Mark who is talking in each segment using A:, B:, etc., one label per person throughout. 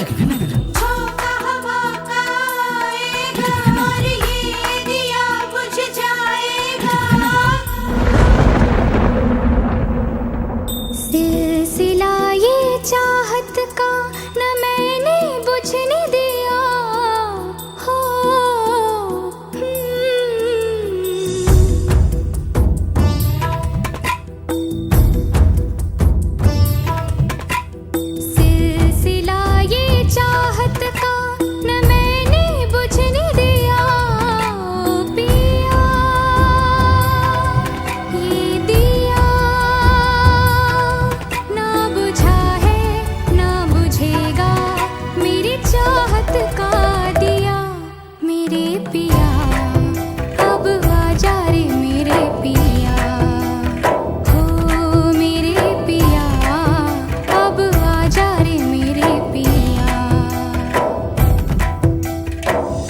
A: झोंका हवा का आएगा और ये दिया बुझ जाएगा। सिलसिला ये चाहत का न मैंने बुझने दिया हो। सिलसिला ये चाहत का न मैंने बुझने दिया पिया। ये दिया ना बुझा है ना बुझेगा मेरी चाहत का दिया। मेरे पिया अब आजा रे मेरे पिया हो। मेरे पिया अब आजा रे मेरे पिया।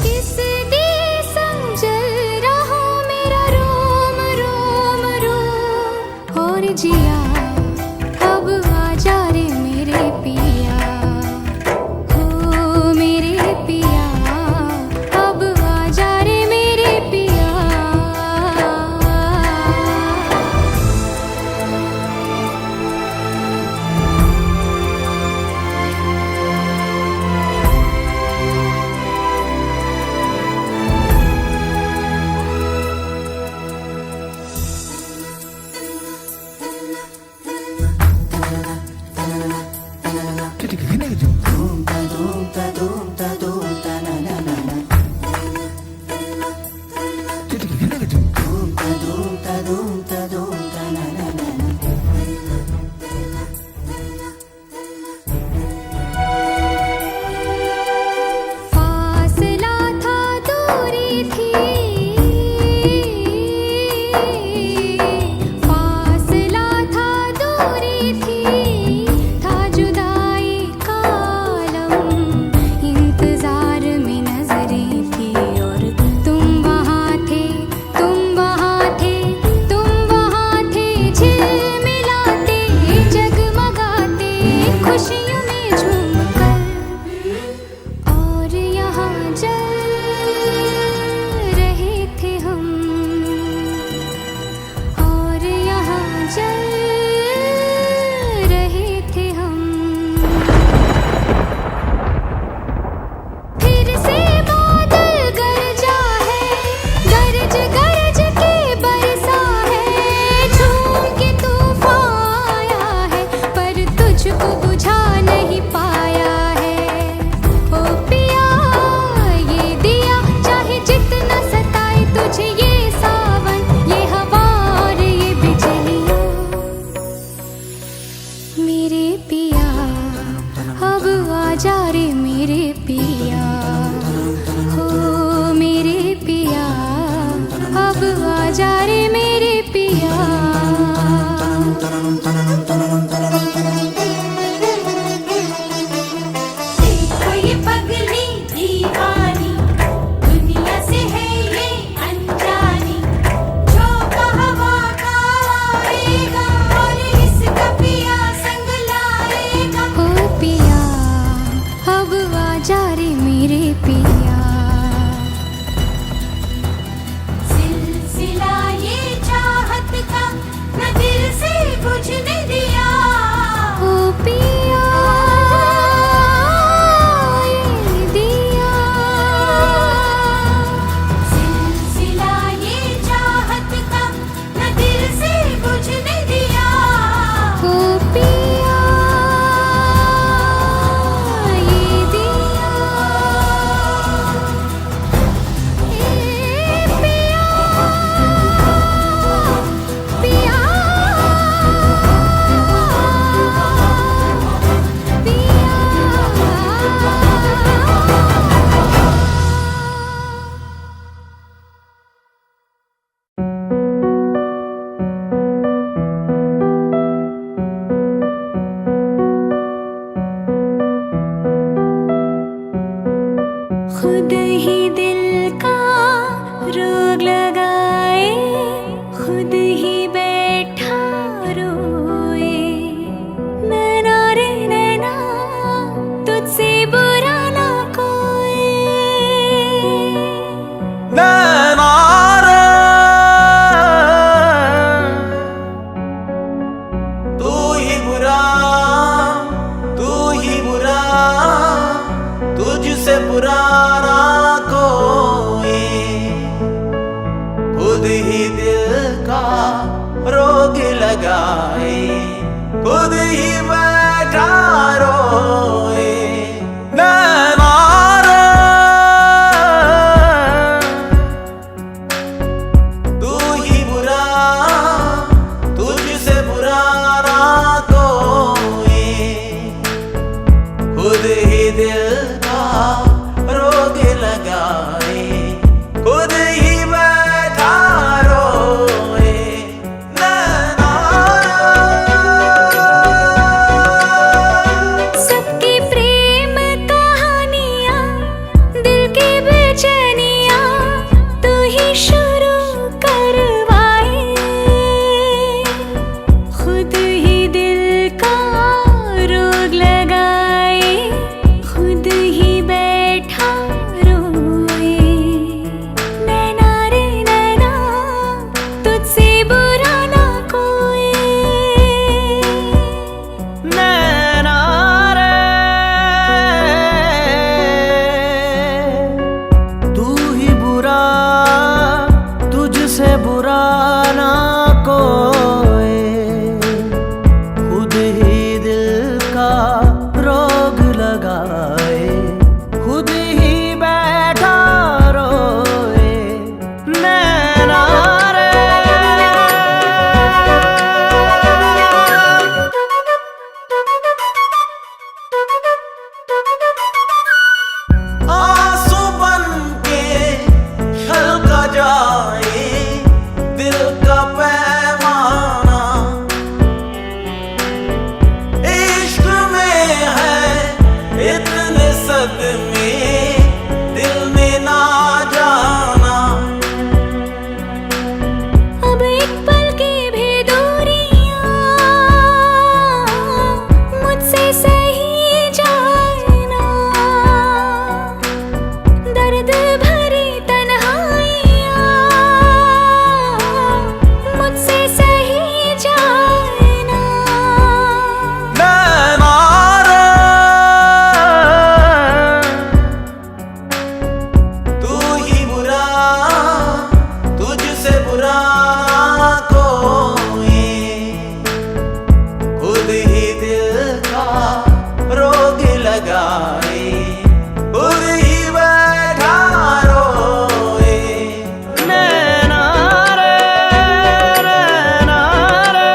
A: किस दिए संजल रहा मेरा रोम रोम रोम और जिया। अब आजा रे मेरे पिया हो। मेरे पिया अब आजा रे मेरे पिया। फासला था दूरी थी। फासला था दूरी थी। था जुदाई का आलम इंतजार में नजरें थी। और तुम वहाँ थे तुम वहाँ थे तुम वहाँ थे झिलमिलाते जगमगाते खुशियों में झूमकर। और यहाँ जल रहे थे हम। और यहाँ जल रहे थे हम। फिर से बादल गरजा है गरज गरज के बरसा है। झूम के तूफान आया है पर तुझको बुझा नहीं पाया है। ओ पिया ये दिया चाहे जितना सताए तुझे ये सावन ये हवा और ये बिजलियाँ। मेरे पिया अब आजा रे मेरे पिया हो। मेरे पिया अब आजा रे मेरे पिया। देखो ये पगली दीवानी दुनिया से है ये अनजानी। झोंका हवा का आएगा और इसका पिया संग लाएगा। हो पिया अब आजा रे मेरे पिया। सिलसिला ये चाहत का न दिल से बुझने दिया ओ पिया। ये दिया सिलसिला ये चाहत का न दिल से बुझने दिया ओ पिया। ये दिया
B: बुरा ना कोई, खुद ही दिल का रोग लगाए, खुद ही बैठा रोए। नैना रे तू ही बुरा, तुझसे बुरा ना कोई, खुद ही दिल का रोग लगाए, खुद ही बैठा रोए। नैना
A: सबकी प्रेम कहानियाँ, दिल की बेचैनियाँ तू ही शुरू करवाए, खुद ही दिल का रोग लगाए, खुद ही बैठा रोए। नैना रे नैना तुझसे बुरा ना कोई।
C: नैना रे तू ही बुरा, तुझसे बुरा ना कोई, खुद ही दिल का रोग लगाए, खुद ही बैठा रोए। नैना रे
B: आंसू बन के छलका जाए दिल का पैमाना, इश्क में है इतने सदमे दिल में ना जाना।
A: अब एक पल की भी दूरियां मुझसे सही जाए ना, दर्द भरी तन्हाइयां मुझसे सही जाए ना।
B: नैना रे तू ही बुरा, तुझसे बुरा कोई, खुद ही दिल का रोग लगाए, खुद ही बैठा रोए।
C: नैना रे नैना रे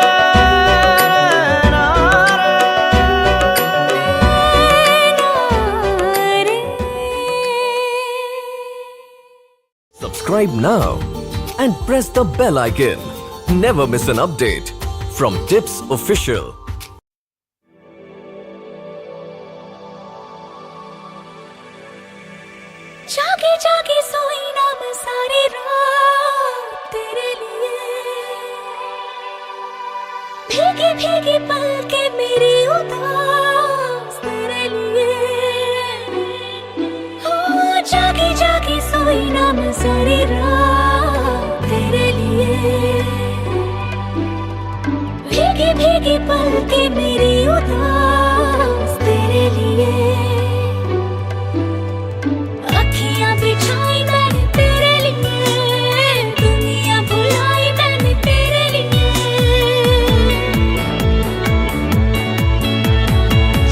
C: नैना रे।
D: Subscribe now and press the bell icon. Never miss an update from Tips Official.
A: जागे जागे सोई ना मैं सारी रात तेरे लिए, भीगी भीगी पलके मेरी उदास तेरे लिए। हो जागे जागे सोई ना मैं सारी रात तेरे लिए, भीगी भीगी पलके मेरी उदास तेरे लिए। अखियां बिछाई मैंने तेरे लिए, दुनिया भुलाई मैंने तेरे लिए।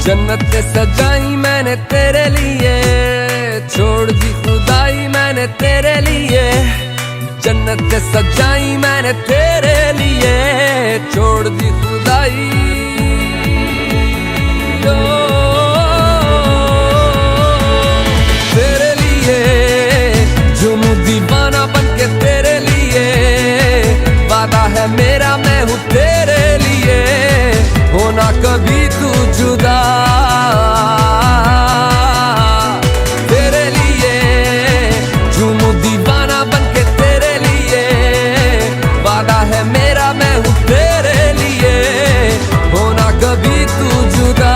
E: जन्नत सजाई मैंने तेरे लिए, छोड़ दी खुदाई मैंने तेरे लिए। जन्नत सजाई मैंने तेरे लिए, छोड़ दी खुदाई। ओ, तेरे लिए झूमूं दीवाना बनके तेरे लिए, वादा है मेरा मैं हूँ तेरे लिए, होना कभी तू जुदा। तेरे लिए झूमूं दीवाना बनके तेरे लिए, वादा है मेरा मैं हूँ तेरे लिए, होना कभी तू जुदा।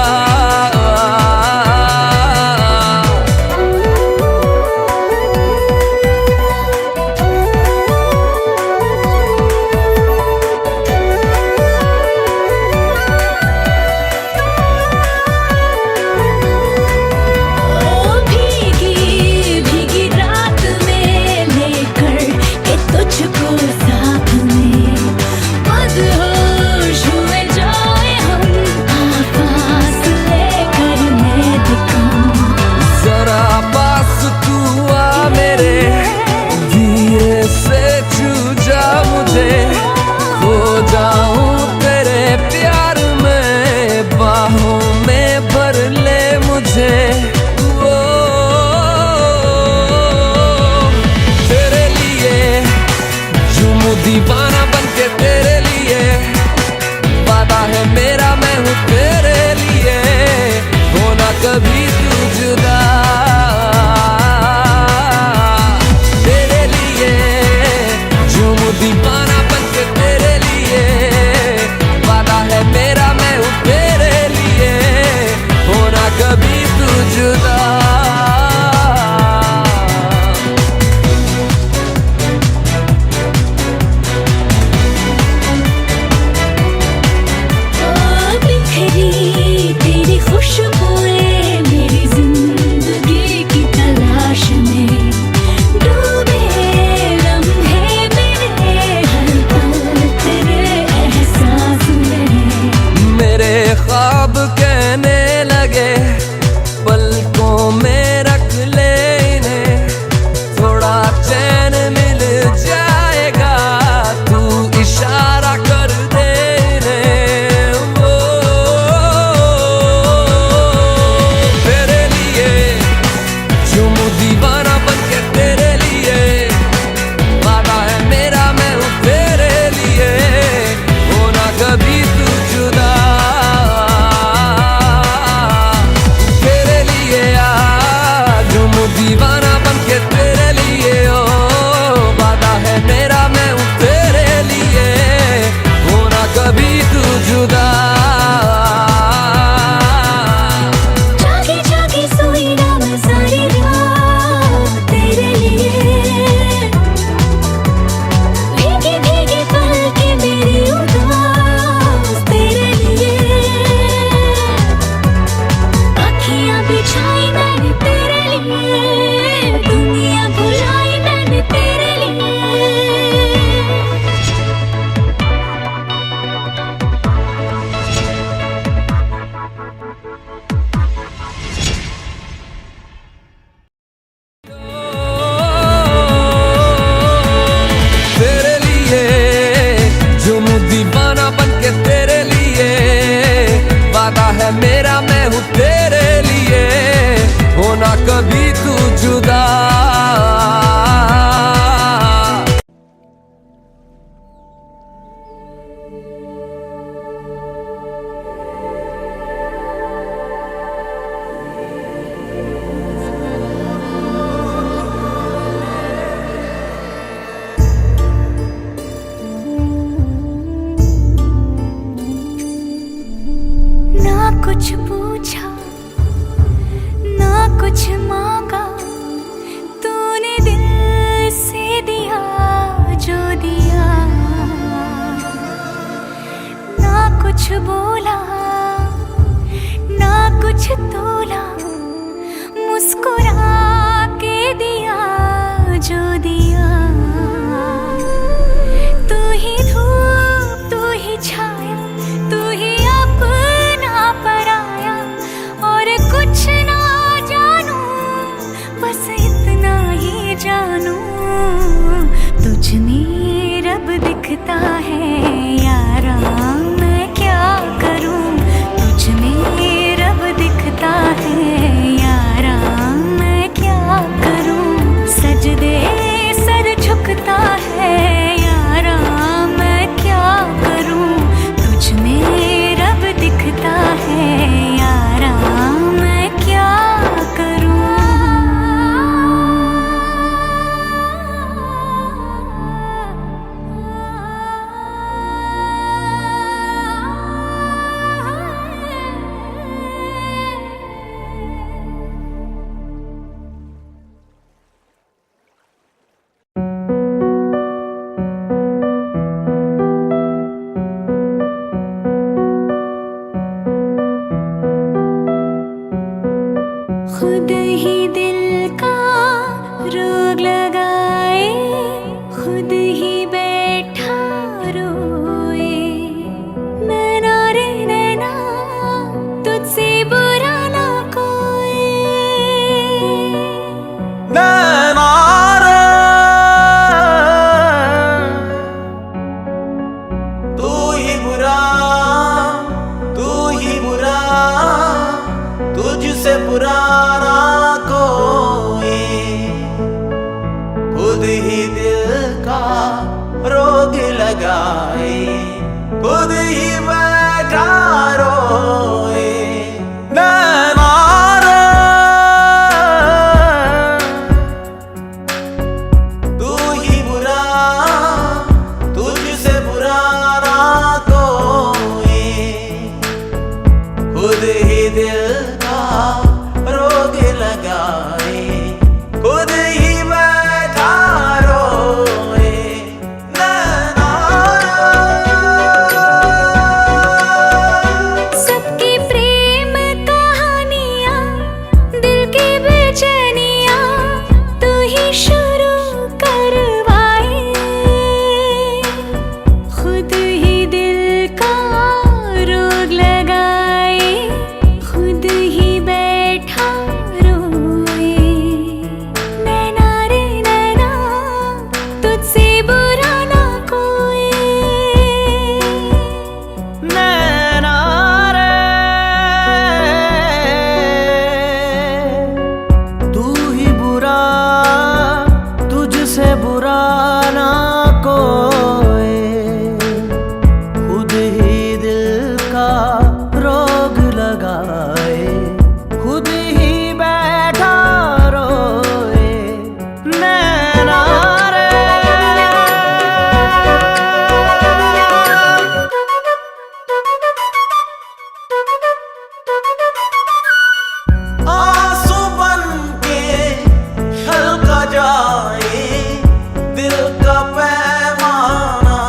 E: कभी तू जुदा। तेरे लिए झूमूं दीवाना बनके तेरे लिए, वादा है मेरा मैं हूँ तेरे लिए, होना कभी तू जुदा।
A: तेरी खुशबुएं मेरी जिंदगी की तलाश में, डूबे लम्हे मेरे हर पल तेरे एहसास में।
E: मेरे ख्वाब कहने लगे पलकों में रख ले इन्हें, थोड़ा चैन मिल जाएगा तू इशारा कर दे इन्हें। वो तेरे लिए झूमूं दीवाना बनके तेरे लिए, वादा है मेरा मैं हूँ तेरे लिए, होना कभी तू जुदा। तेरे लिए झूमूं दीवाना बनके तेरे लिए, ओ वादा है मेरा मैं हूँ तेरे लिए, होना कभी तू जुदा।
A: जागी जागी सोई ना मैं सारी रात तेरे लिए, भीगी भीगी पलकें मेरी उदास तेरे लिए, अखियां बिछाई मैंने तेरे लिए, दुनिया भुलाई मैंने तेरे लिए।
E: तेरे लिए झूमूं दीवाना बनके तेरे लिए, वादा है मेरा मैं हूँ तेरे लिए, होना कभी तू जुदा।
A: ना कुछ पूछा ना कुछ मांगा, तूने दिल से दिया जो दिया। ना कुछ बोला ना कुछ तोला, मुस्कुरा के दिया जो दिया। तू ही धूप तू ही छाया, तू ही अपना पराया, और कुछ ना जानू बस इतना ही जानू, तुझ में रब दिखता है यारा मैं क्या करूं। तुझ में रब दिखता है यारा मैं क्या करूं, सजदे सर झुकता है यारा मैं क्या करूं। तुझ में रब दिखता है यारा मैं क्या करूं। खुद ही दिल का रोग लगाए, खुद ही बैठा रोए। नैना रे नैना तुझसे बुरा ना कोई।
B: नैना रे तू ही बुरा, तू ही बुरा, तुझसे बुरा ना कोई। खुद ही दिल का रोग लगाए, खुद ही बैठा रोए। नैना
A: बेचैनियाँ तू ही शुरू करवाए, खुद ही दिल का रोग लगाए, खुद ही बैठा रोए। नैना रे नैना तुझसे बुरा ना कोई।
C: नैना रे तू ही बुरा, तुझसे बुरा ना कोई, खुद ही दिल का रोग लगाए, खुद ही बैठा रोए। नैना रे
B: आंसू बन के छलका जाए दिल का पैमाना,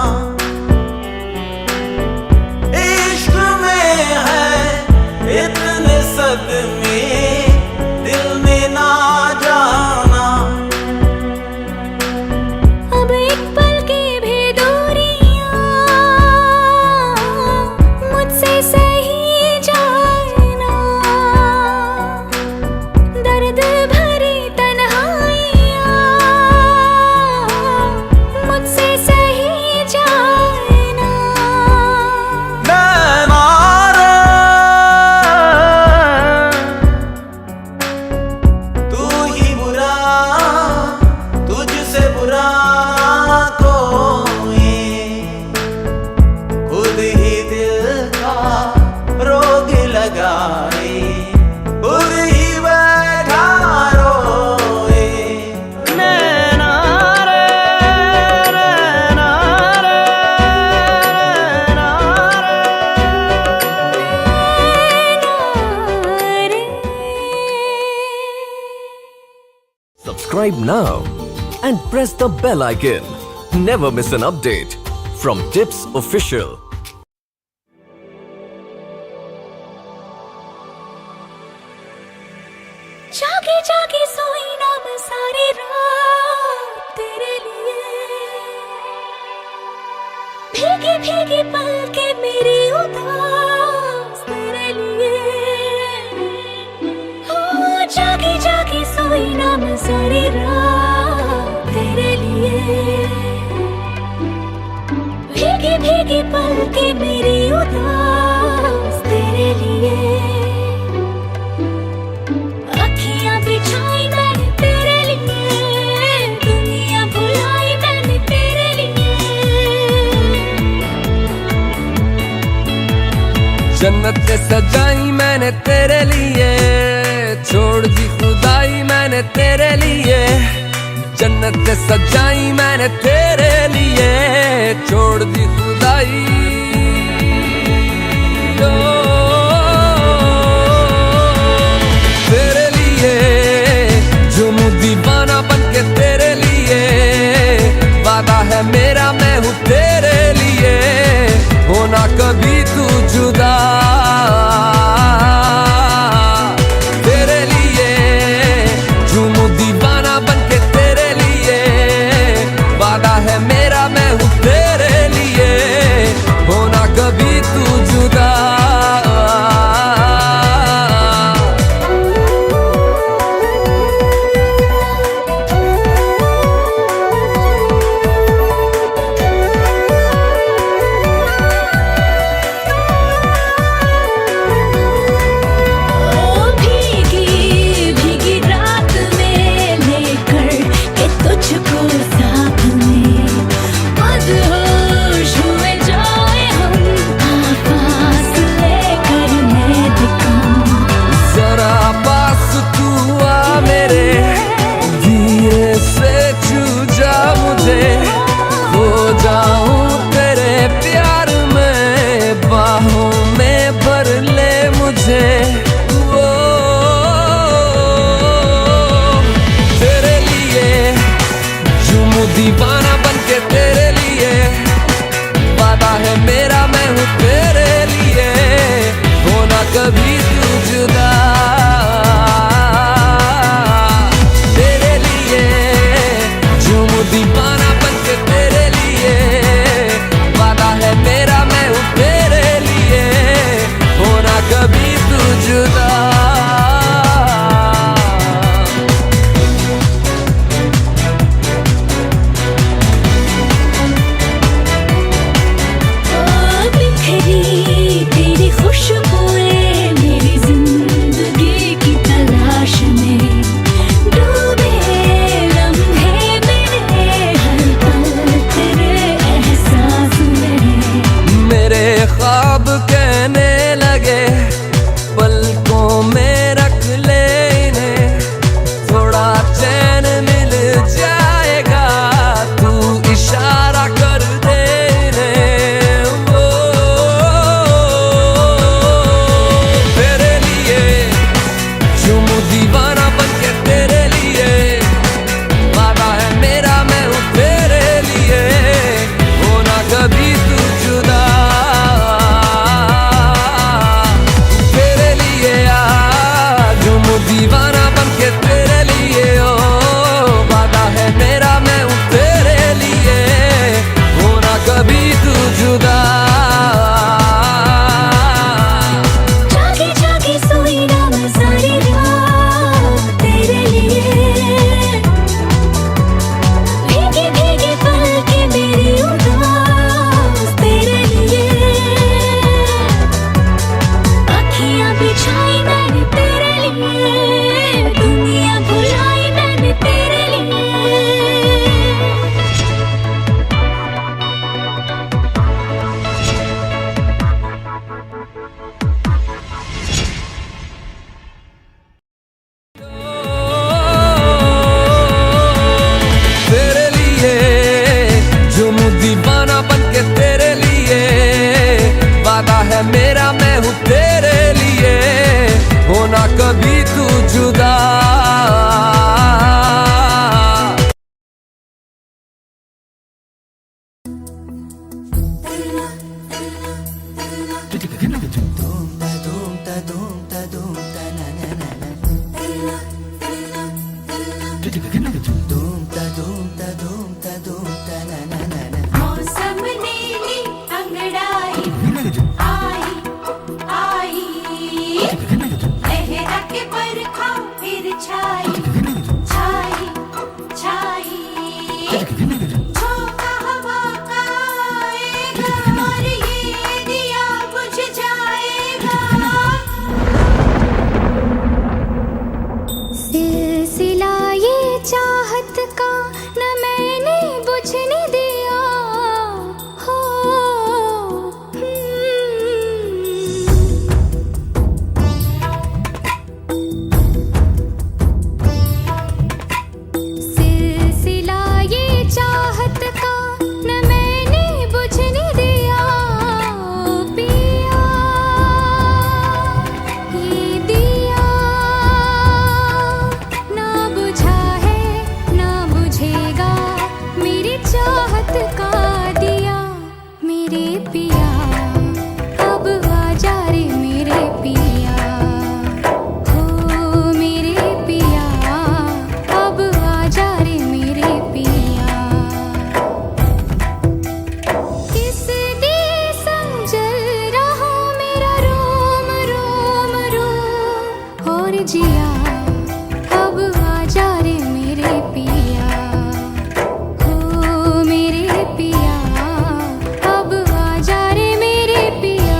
B: इश्क में है इतने सदमे दिल में ना जाना।
A: अब एक पल की भी दूरियां मुझसे सही जाए ना, दर्द भरी तन्हाइयां मुझसे सही जाए ना।
B: नैना रे तू ही बुरा, तुझसे बुरा कोई, खुद ही दिल का रोग लगाए, खुद ही बैठा रोए।
C: नैना रे नैना रे नैना रे।
D: Subscribe now and press the bell icon. Never miss an update from Tips Official.
A: जागे जागे सोई ना मैं सारी रात तेरे लिए, भीगी भीगी पलके मेरी उदास तेरे लिए। हो जागे जागे सोई ना मैं सारी रात तेरे लिए, भीगी भीगी पलके मेरी उदास तेरे लिए। अखियां बिछाई मैंने तेरे लिए, दुनिया भुलाई मैंने तेरे लिए।
E: जन्नत सजाई मैंने तेरे लिए, छोड़ दी खुदाई मैंने तेरे लिए। जन्नत सजाई मैंने तेरे लिए, छोड़ दी खुदाई। ओ, तेरे लिए झूमूं दीवाना बनके तेरे लिए, वादा है मेरा मैं हूँ तेरे लिए, होना कभी तू जुदा। तेरे लिए झूमूं दीवाना बनके तेरे लिए, वादा है मेरा मैं हूँ तेरे लिए, जुदा।
A: मौसम ने ली अंगड़ाई आई आई लहरा के बरखा फिर छाई छाई छाई झोंका हवा का आएगा और ये दिया बुझ जाएगा। सिलसिला ये चाहत का न मैंने बुझने दिया हो। सिलसिला ये चाहत का न मैंने बुझने दिया पिया। ये दिया ना बुझा है ना बुझेगा मेरी चाहत का दिया। मेरे पिया अब आजा रे मेरे पिया हो। मेरे पिया अब आजा रे मेरे पिया। किस दिए संजल रहा मेरा रोम रोम रोम और जिया अब आजा रे मेरे पिया हो। मेरे पिया अब आजा रे मेरे पिया।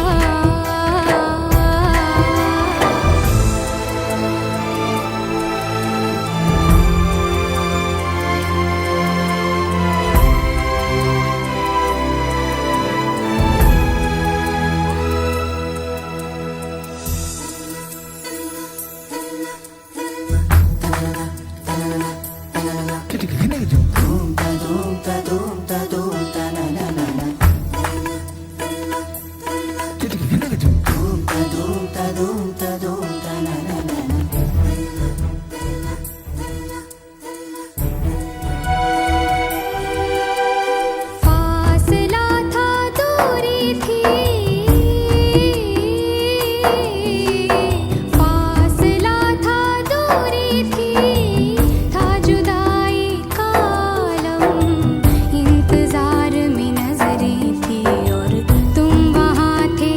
A: फासला था दूरी थी फासला था दूरी थी था जुदाई का आलम इंतजार में नजरें थी और तुम वहाँ थे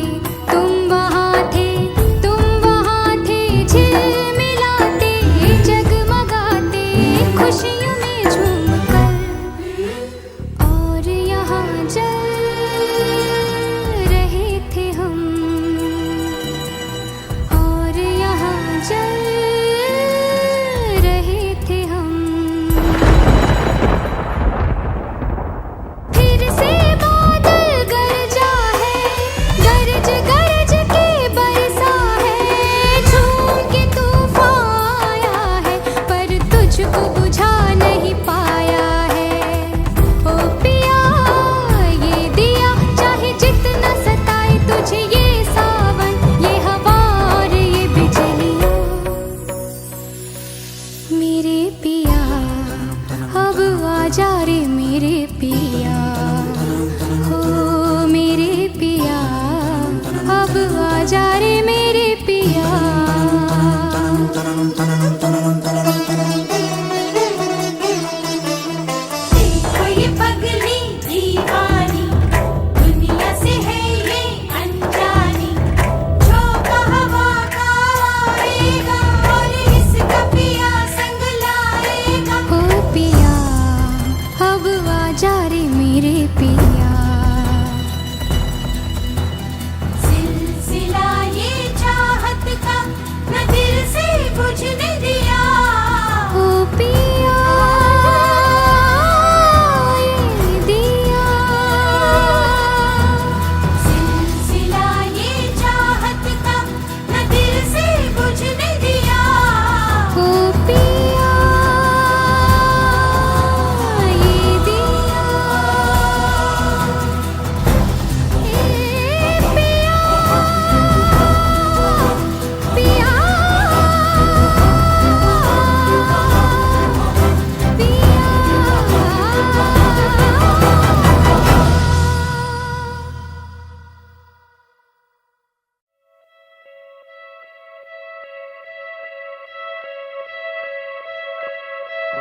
A: तुम वहाँ थे तुम वहाँ थे झिलमिलाते जगमगाते खुशियों में झूमकर और यहाँ जल रहे थे हम और यहाँ जल रहे थे हम। फिर से बादल गरजा है गरज गरज के बरसा है झूम के तूफान आया है पर तुझको बुझा नहीं पाया है। ओ पिया ये दिया चाहे जितना सताए तुझे ये सावन ये हवा और ये बिजलियाँ। मेरे पिया अब आजा रे मेरे पिया हो। मेरे पिया अब आजा रे मेरे पिया। देखो ये पगली दीवानी दुनिया से है ये अनजानी। झोंका हवा का आएगा और इसका पिया संग लाएगा। ओ पिया अब आजा रे मेरे पिया। सिलसिला ये चाहत का न दिल से बुझने दिया
C: हाँ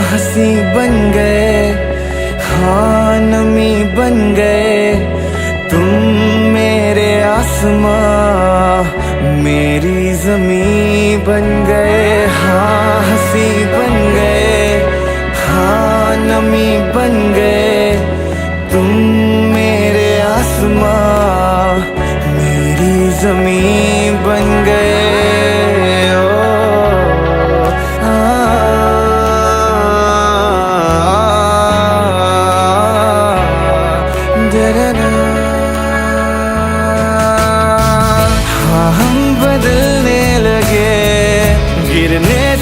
C: हंसी बन गए, हाँ नमी बन गए तुम मेरे आसमां, मेरी जमी बन गए। हाँ हंसी बन गए, हाँ नमी बन गए तुम मेरे आसमां, मेरी जमी बन गए।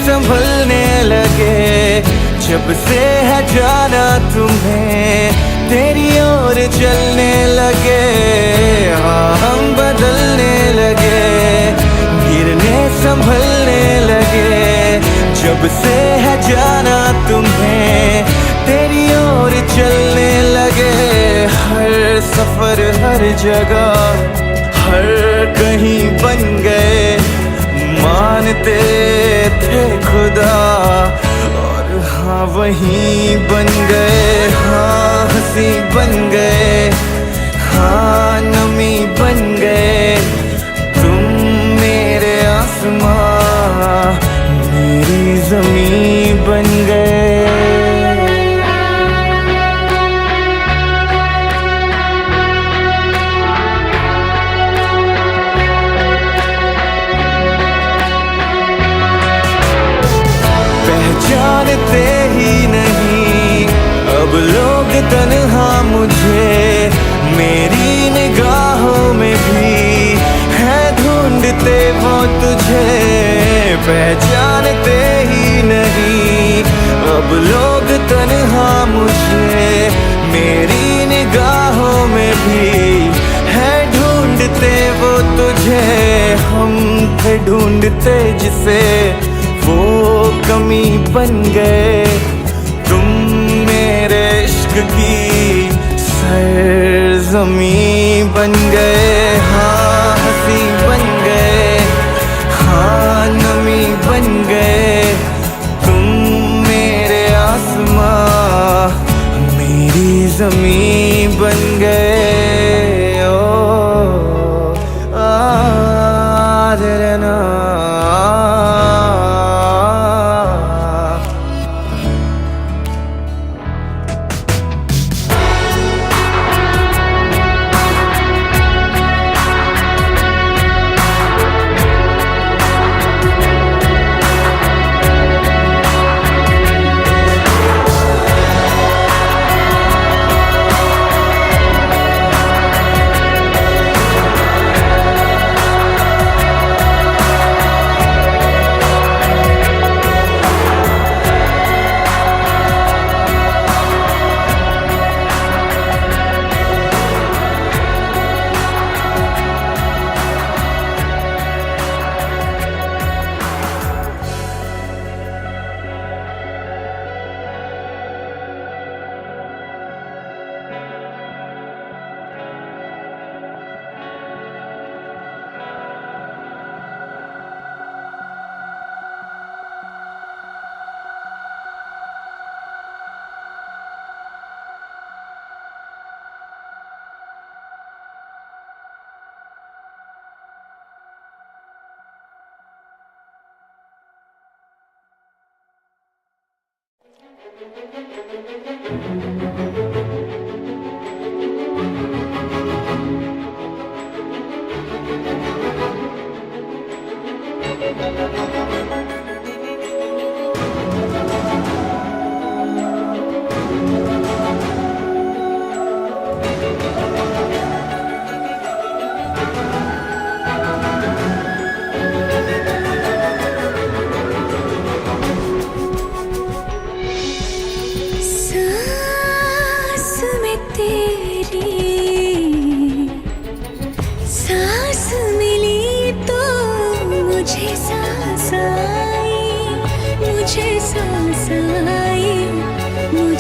C: संभलने लगे जब से है जाना तुम्हें, तेरी ओर चलने लगे। हाँ हम बदलने लगे, गिरने संभलने लगे जब से है जाना तुम्हें, तेरी ओर चलने लगे। हर सफर हर जगह हर कहीं बन गए, मानते थे खुदा और हाँ वहीं बन गए। हाँ हंसी बन गए, हाँ नमी बन गए तुम मेरे आसमां, मेरी जमी बन गए। जानते ही नहीं अब लोग तन्हा मुझे, मेरी निगाहों में भी है ढूंढते वो तुझे। पहचानते ही नहीं अब लोग तन्हा मुझे, मेरी निगाहों में भी है ढूंढते वो तुझे। हम थे ढूंढते जिसे, वो कमी बन गए तुम मेरे इश्क की सरज़मीं बन गए। हाँ हंसी बन गए, हाँ नमी बन गए तुम मेरे आसमां, मेरी ज़मीं बन गए। ओ आदरना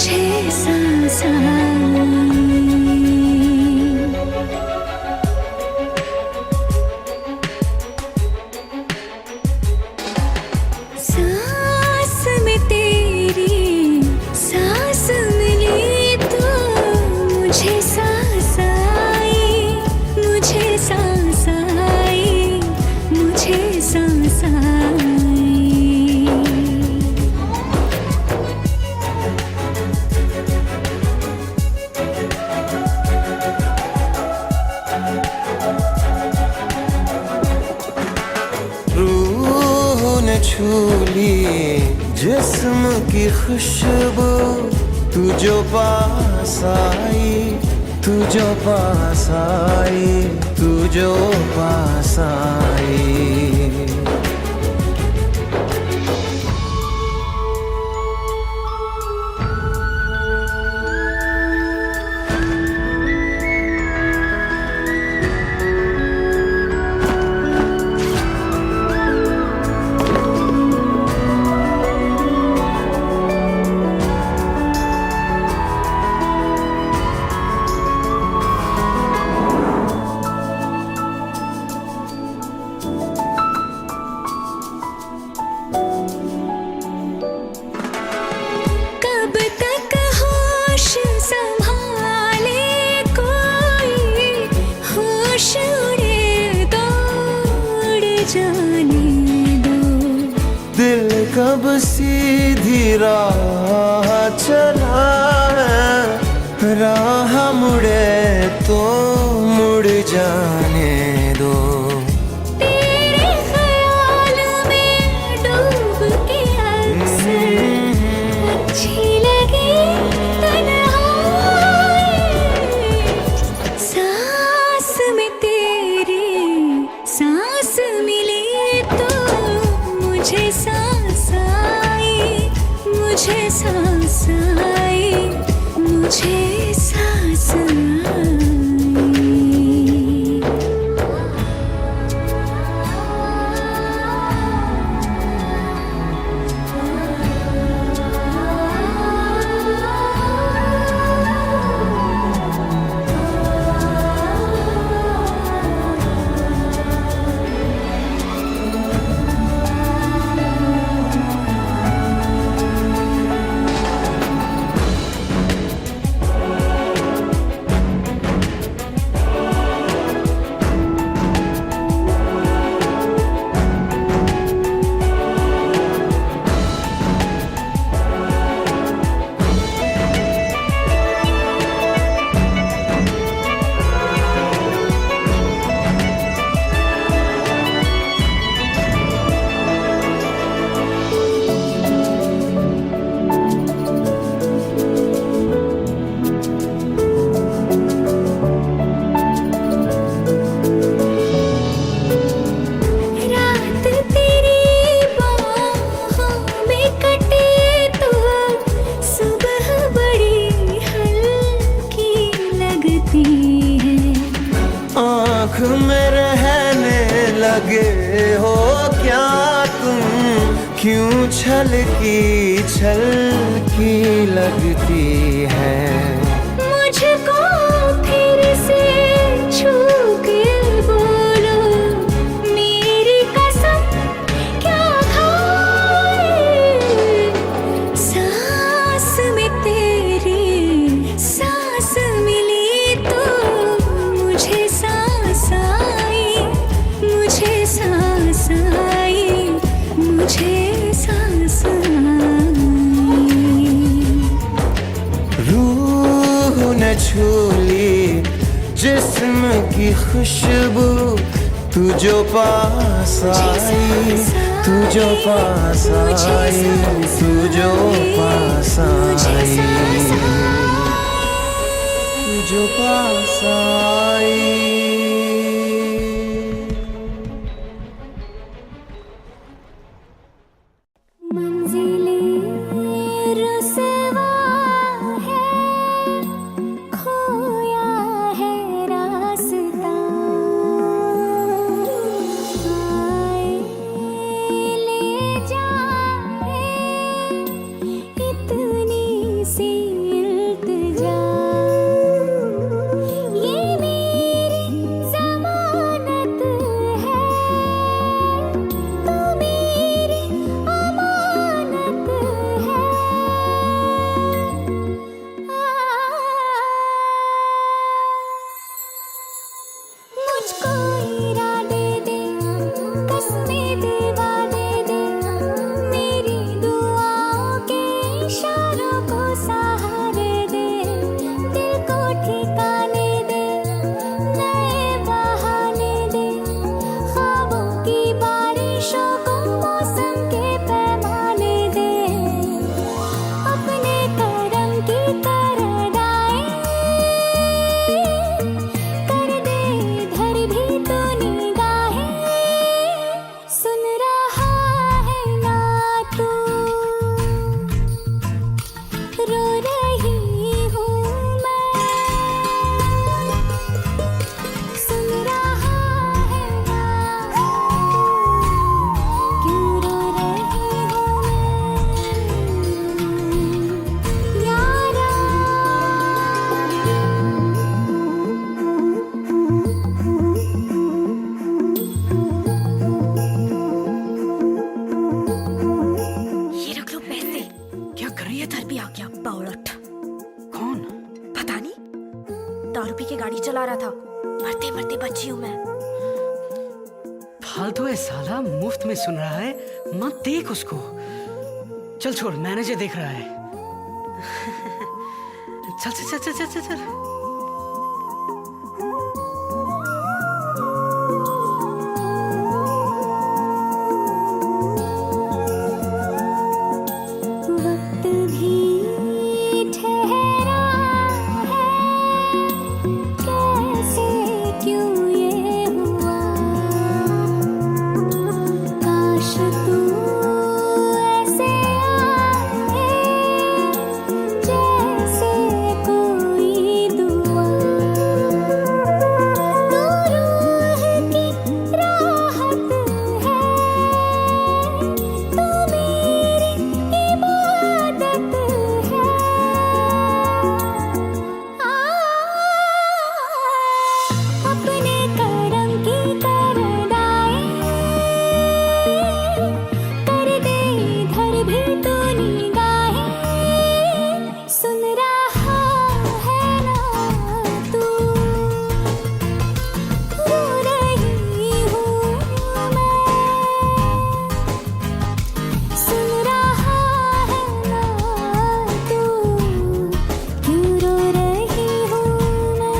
A: मुझे सांस आई। सांस में तेरी सांस मिली तो मुझे सांस आई, मुझे सांस आई, मुझे सांस आई।
C: रूह ने छू ली जिस्म की खुशबू, तू जो पास आई, तू जो पास आई, तू जो पास आई।
A: कब तक होश संभाले कोई, होश उड़े दौड़ जाने दो।
C: दिल कब सीधी राह चला है, राह मुड़े तो मुड़ जाने दो।
A: तेरे ख्याल में डूब के अक्सर अच्छी लगी तन्हाई। सांस में तेरी सांस मिली तो मुझे सांस आई, मुझे सांस आई, मुझे सांस आई। रात तेरी बाहों में कटे तो सुबह बड़ी हल्की लगती है।
C: आँख में रहने लगे हो क्या तुम, क्यों छलकी लगती है।
A: मुझको फिर से छू के बोलो, मेरी कसम क्या खाए। सांस में तेरी सांस मिली तो मुझे सांस आई, मुझे सांस आई, मुझे सांस आई।
C: रूह ने छू ली जिस्म की खुशबू, तू जो पास आई, तू जो पास आई, तू जो पास आई, तू जो पास आई।
A: मंजिलें रुसवा है, खोया है रास्ता। आए ले जाए इतनी सी
F: कौन?
G: पता नहीं, दारू पी के गाड़ी चला रहा था। मरते मरते बची हूँ मैं।
F: फालतू है साला, मुफ्त में सुन रहा है, मत देख उसको। चल छोड़, मैनेजर देख रहा है। चल चल चल चल चल चल।
A: वक्त भी ठहरा है, कैसे क्यों ये हुआ। काश तू ऐसे आए जैसे कोई दुआ। तू रूह की राहत है, तू मेरी इबादत है। अपने करम की करदाई कर दे इधर भी तू निगाहें। सुन रहा है ना तू, रो रही हूँ मैं। सुन रहा है ना तू, क्यों रो रही हूँ मैं।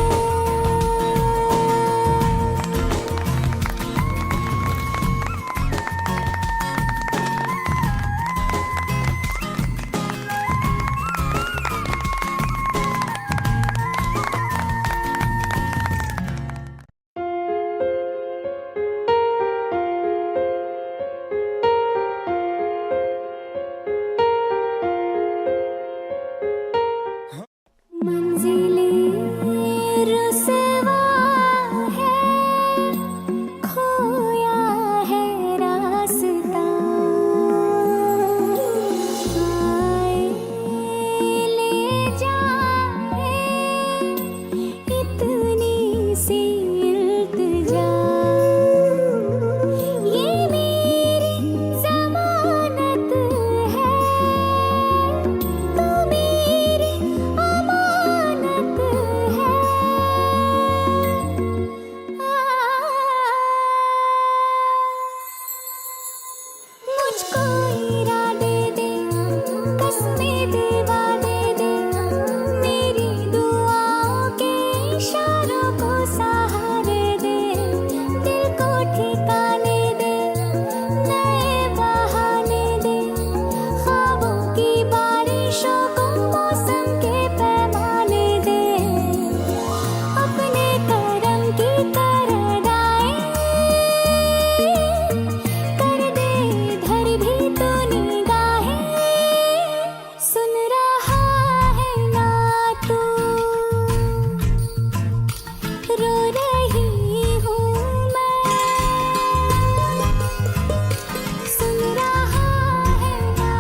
A: मंजिलें रुसवा है, खोया है रास्ता। आए ले जाए इतनी सी इल्तिजा। ये मेरी ज़मानत है, तू मेरी अमानत है। मुझको इरादे दे, कसमें दिवा दे, मेरी दुआओं के इशारों को सहारे दे। दिल को ठिकाने दे, नए बहाने दे, ख्वाबों की बारिशों को मौसम के पैमाने दे। अपने करम की करदाई कर दे इधर भी तो निगाहें। सुन रहा है ना तू, रो रही हूँ मैं। सुन रहा है ना,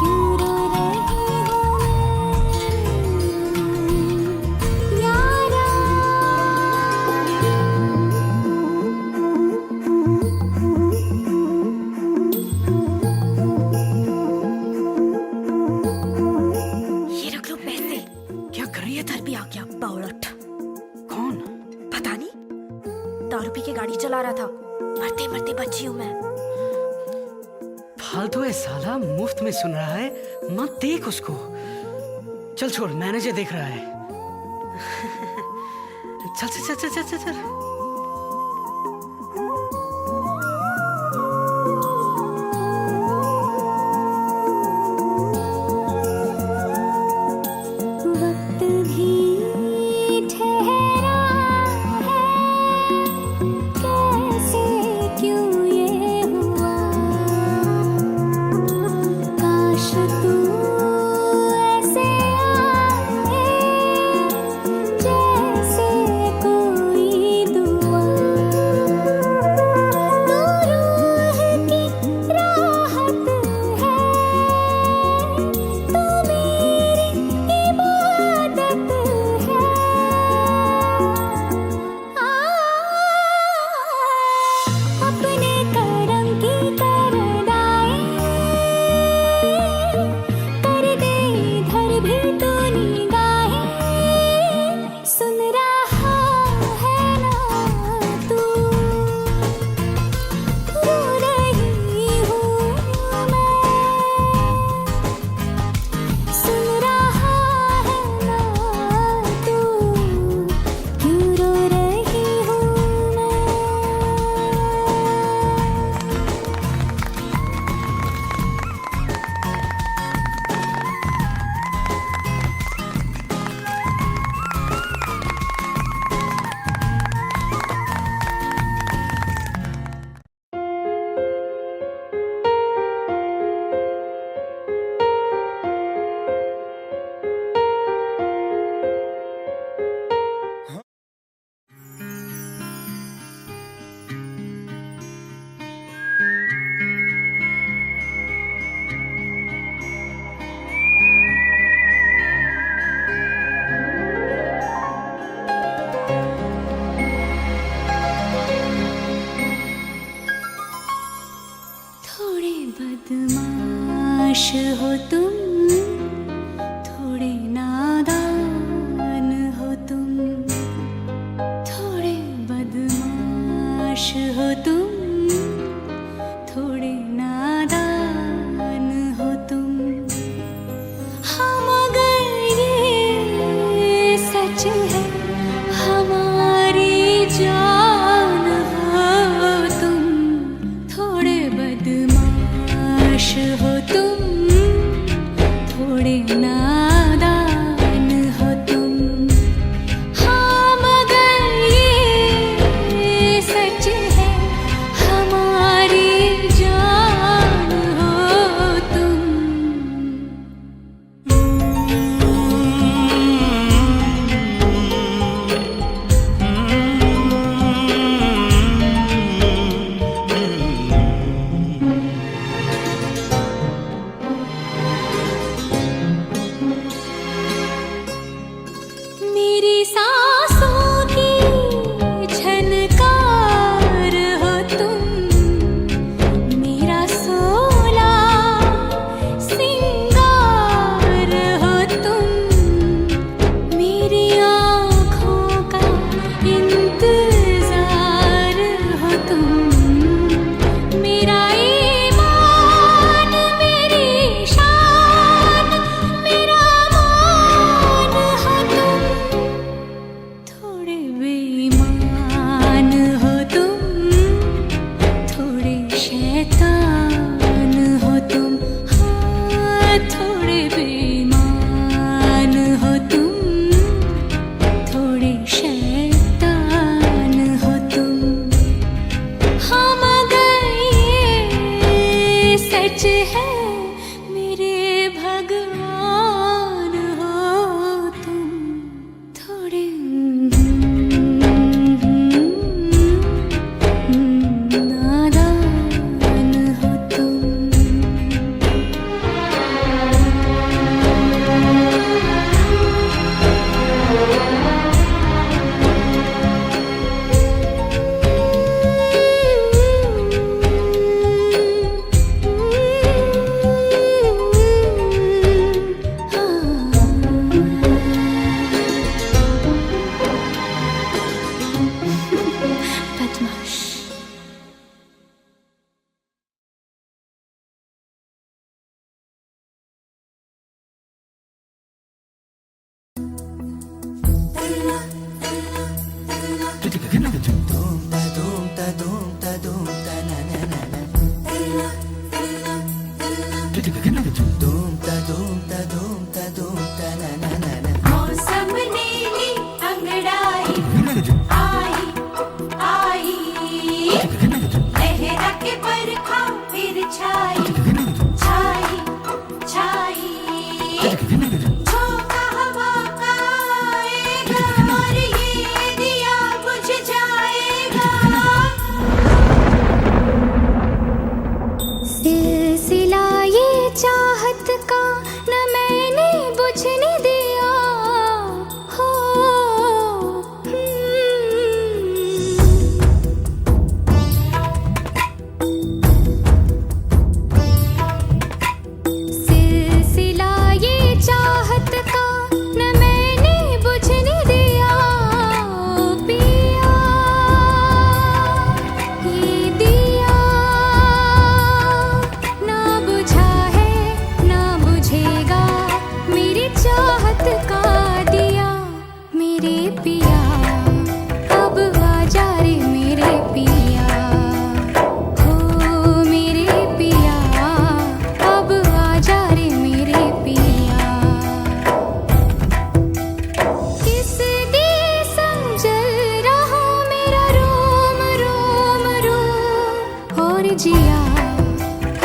A: क्यों रो रही हूँ मैं। यारा
G: ये रख लो पैसे।
F: क्या कर रही है?
G: इधर भी आ गया बावळट।
F: कौन?
G: पता नहीं, दारू पी के गाड़ी चला रहा था। मरते मरते बची हूँ मैं।
F: फालतू है साला, मुफ्त में सुन रहा है, मत देख उसको। चल छोड़, मैनेजर देख रहा है। चल चल चल चल चल चल।
A: वक्त भी ठहरा है, कैसे क्यों ये हुआ। काश तू ऐसे आए जैसे कोई हम अगर ये सच है हमारी जान हो तुम, थोड़े बदमाश हो तुम, थोड़े नादान हो तुम। हम अगर ये सच है हमारी जान हो तुम। मेरी सांसों की झनकार हो तुम, मेरा सोला सिंगार हो तुम, मेरी आँखों का इंतजार हो तुम, मेरा ईमान मेरी शान मेरा मान हो तुम, थोड़े बेईमान हो तुम, थोड़े शैतान हो तुम। हाँ, थोड़े बेईमान हो तुम, थोड़े शैतान हो तुम। हम अगर ये सच है मेरे भगवान हो तुम, थोड़े नादान हो तुम। बदमाश। मौसम ने ली अंगड़ाई आई आई, लहरा के बरखा फिर छाई छाई छाई, झोंका हवा का आएगा और ये दिया बुझ जाएगा। सिलसिला ये चाहत का न मैंने बुझने दिया हो। सिलसिला ये चाहत का न मैंने बुझने दिया पिया, ये दिया ना बुझा है ना बुझेगा, मेरी चाहत का दिया मेरे पिया। अब आ जा रे मेरे पिया, हो मेरे पिया, अब आ जा रे मेरे पिया। किस दी समझल रहा मेरा रोम रोम रोम और जिया,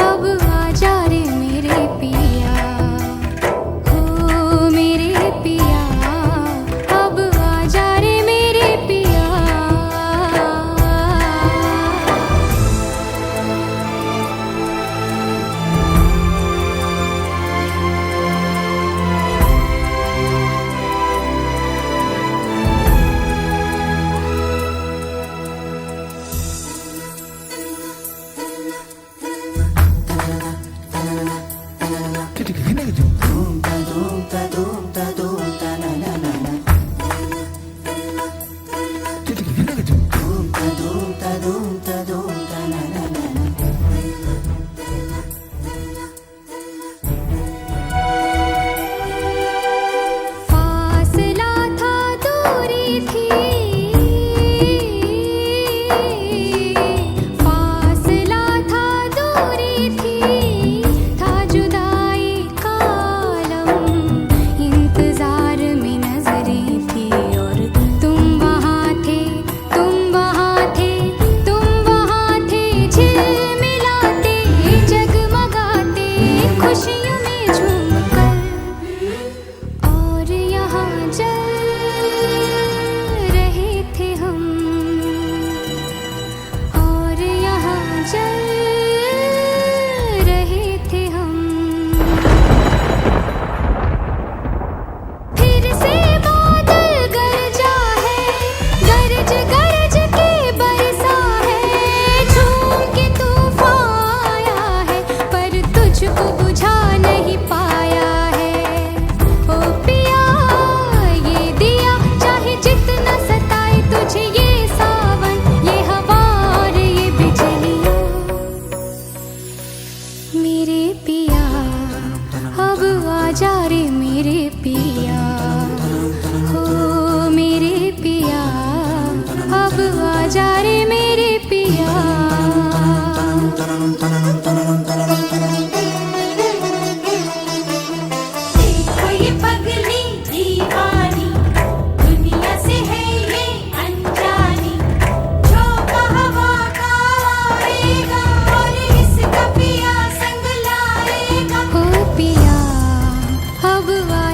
A: अब आ जा रे मेरे पिया, हो मेरे पिया, अब आ जा रे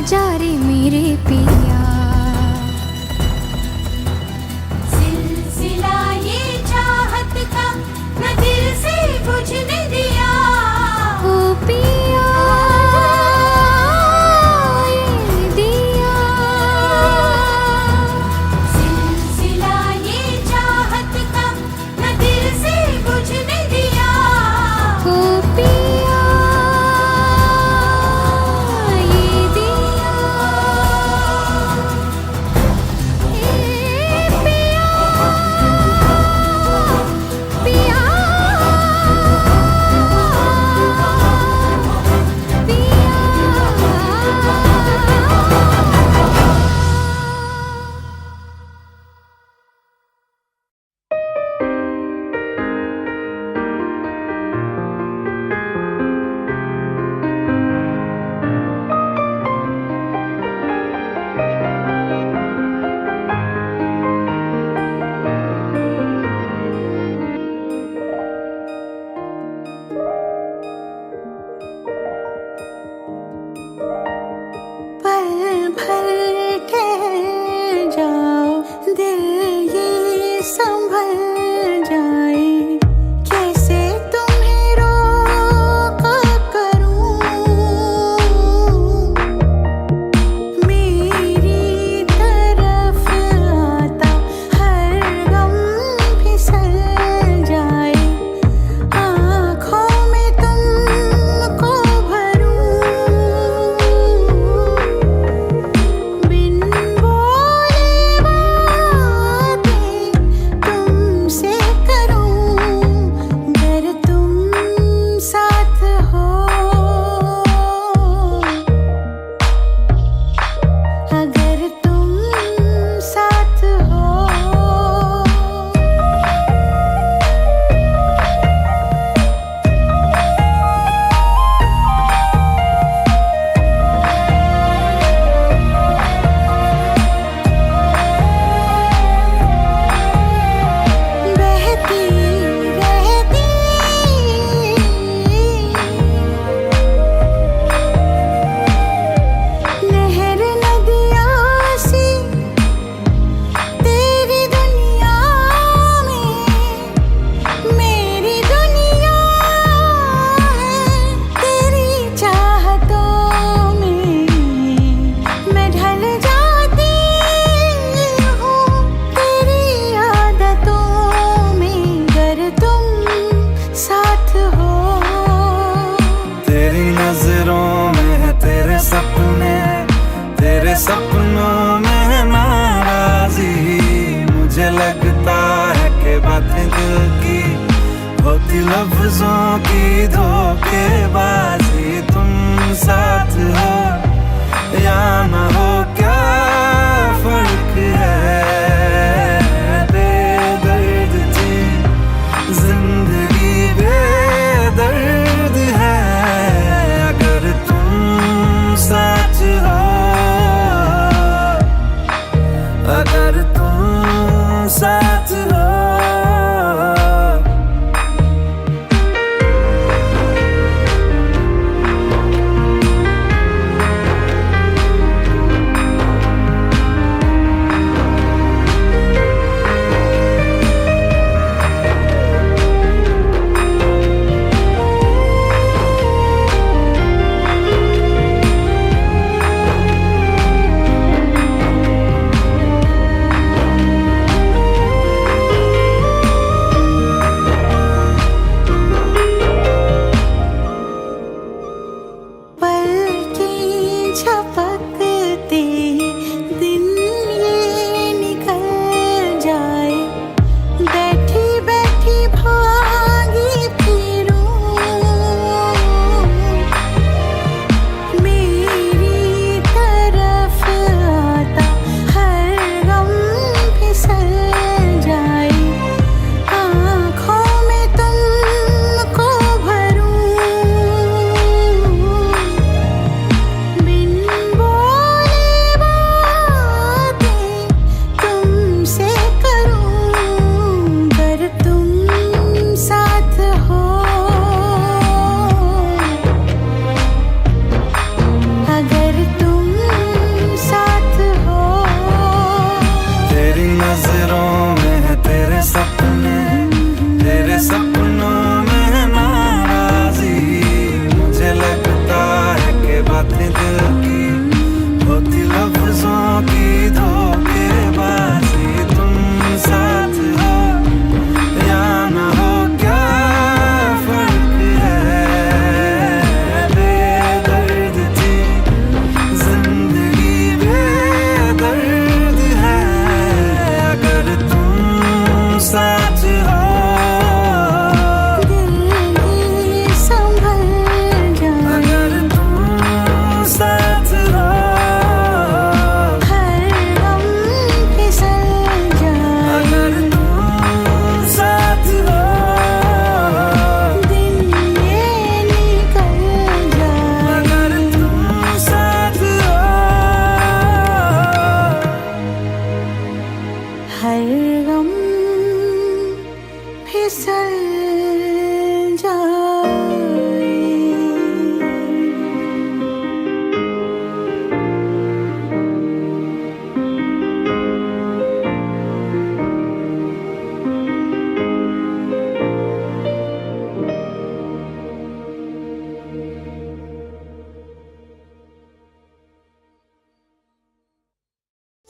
A: जा रे मेरे पिया। सिलसिला ये चाहत का न दिल से बुझने दिया। ओ पिया ये दिया। सिलसिला ये चाहत का न दिल से बुझने दिया। ओ पिया ये दिया। ए पिया पिया पल भर ठहर जाओ दिल ये संभल जाए। कैसे तुम्हें रोका करूं। मेरी तरफ आता हर गम फिसल जाए। आँखों में तुमको भरूं। बिन बोले बातें तुमसे करूं। अगर तुम साथ हो। अगर तुम साथ हो। बहती रहती नहर नदियाँ सी तेरी दुनिया में मेरी दुनिया है। तेरी चाहतों में मैं ढल जाती हूँ। तेरी आदतों में अगर तुम साथ हो।
C: तेरी नजरों में है तेरे सपने, तेरे सपनों में है नाराजी। मुझे लगता है कि बातें दिल की होती लफ्जों की धोखेबाजी। तुम साथ हो या न हो क्या फर्क है। बेदर्द थी जिंदगी बेदर्द है। अगर तुम साथ हो। अगर तुम साथ हो।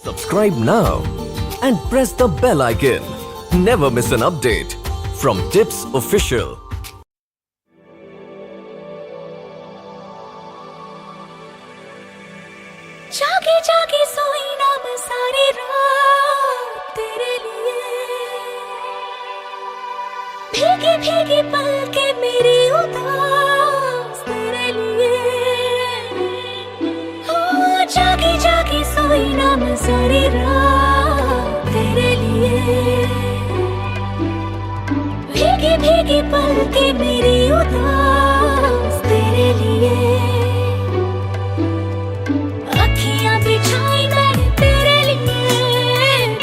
D: Subscribe now and press the bell icon. Never miss an update from Tips Official.
A: जागे जागे सोई ना मैं सारी रात तेरे लिए, भीगी भीगी पलके मेरी उदास तेरे लिए। ओ जागे जागे सोई ना मैं सारी रात तेरे लिए, भीगी भीगी पलके मेरी उदास तेरे लिए। अखियां बिछाई मैंने तेरे लिए,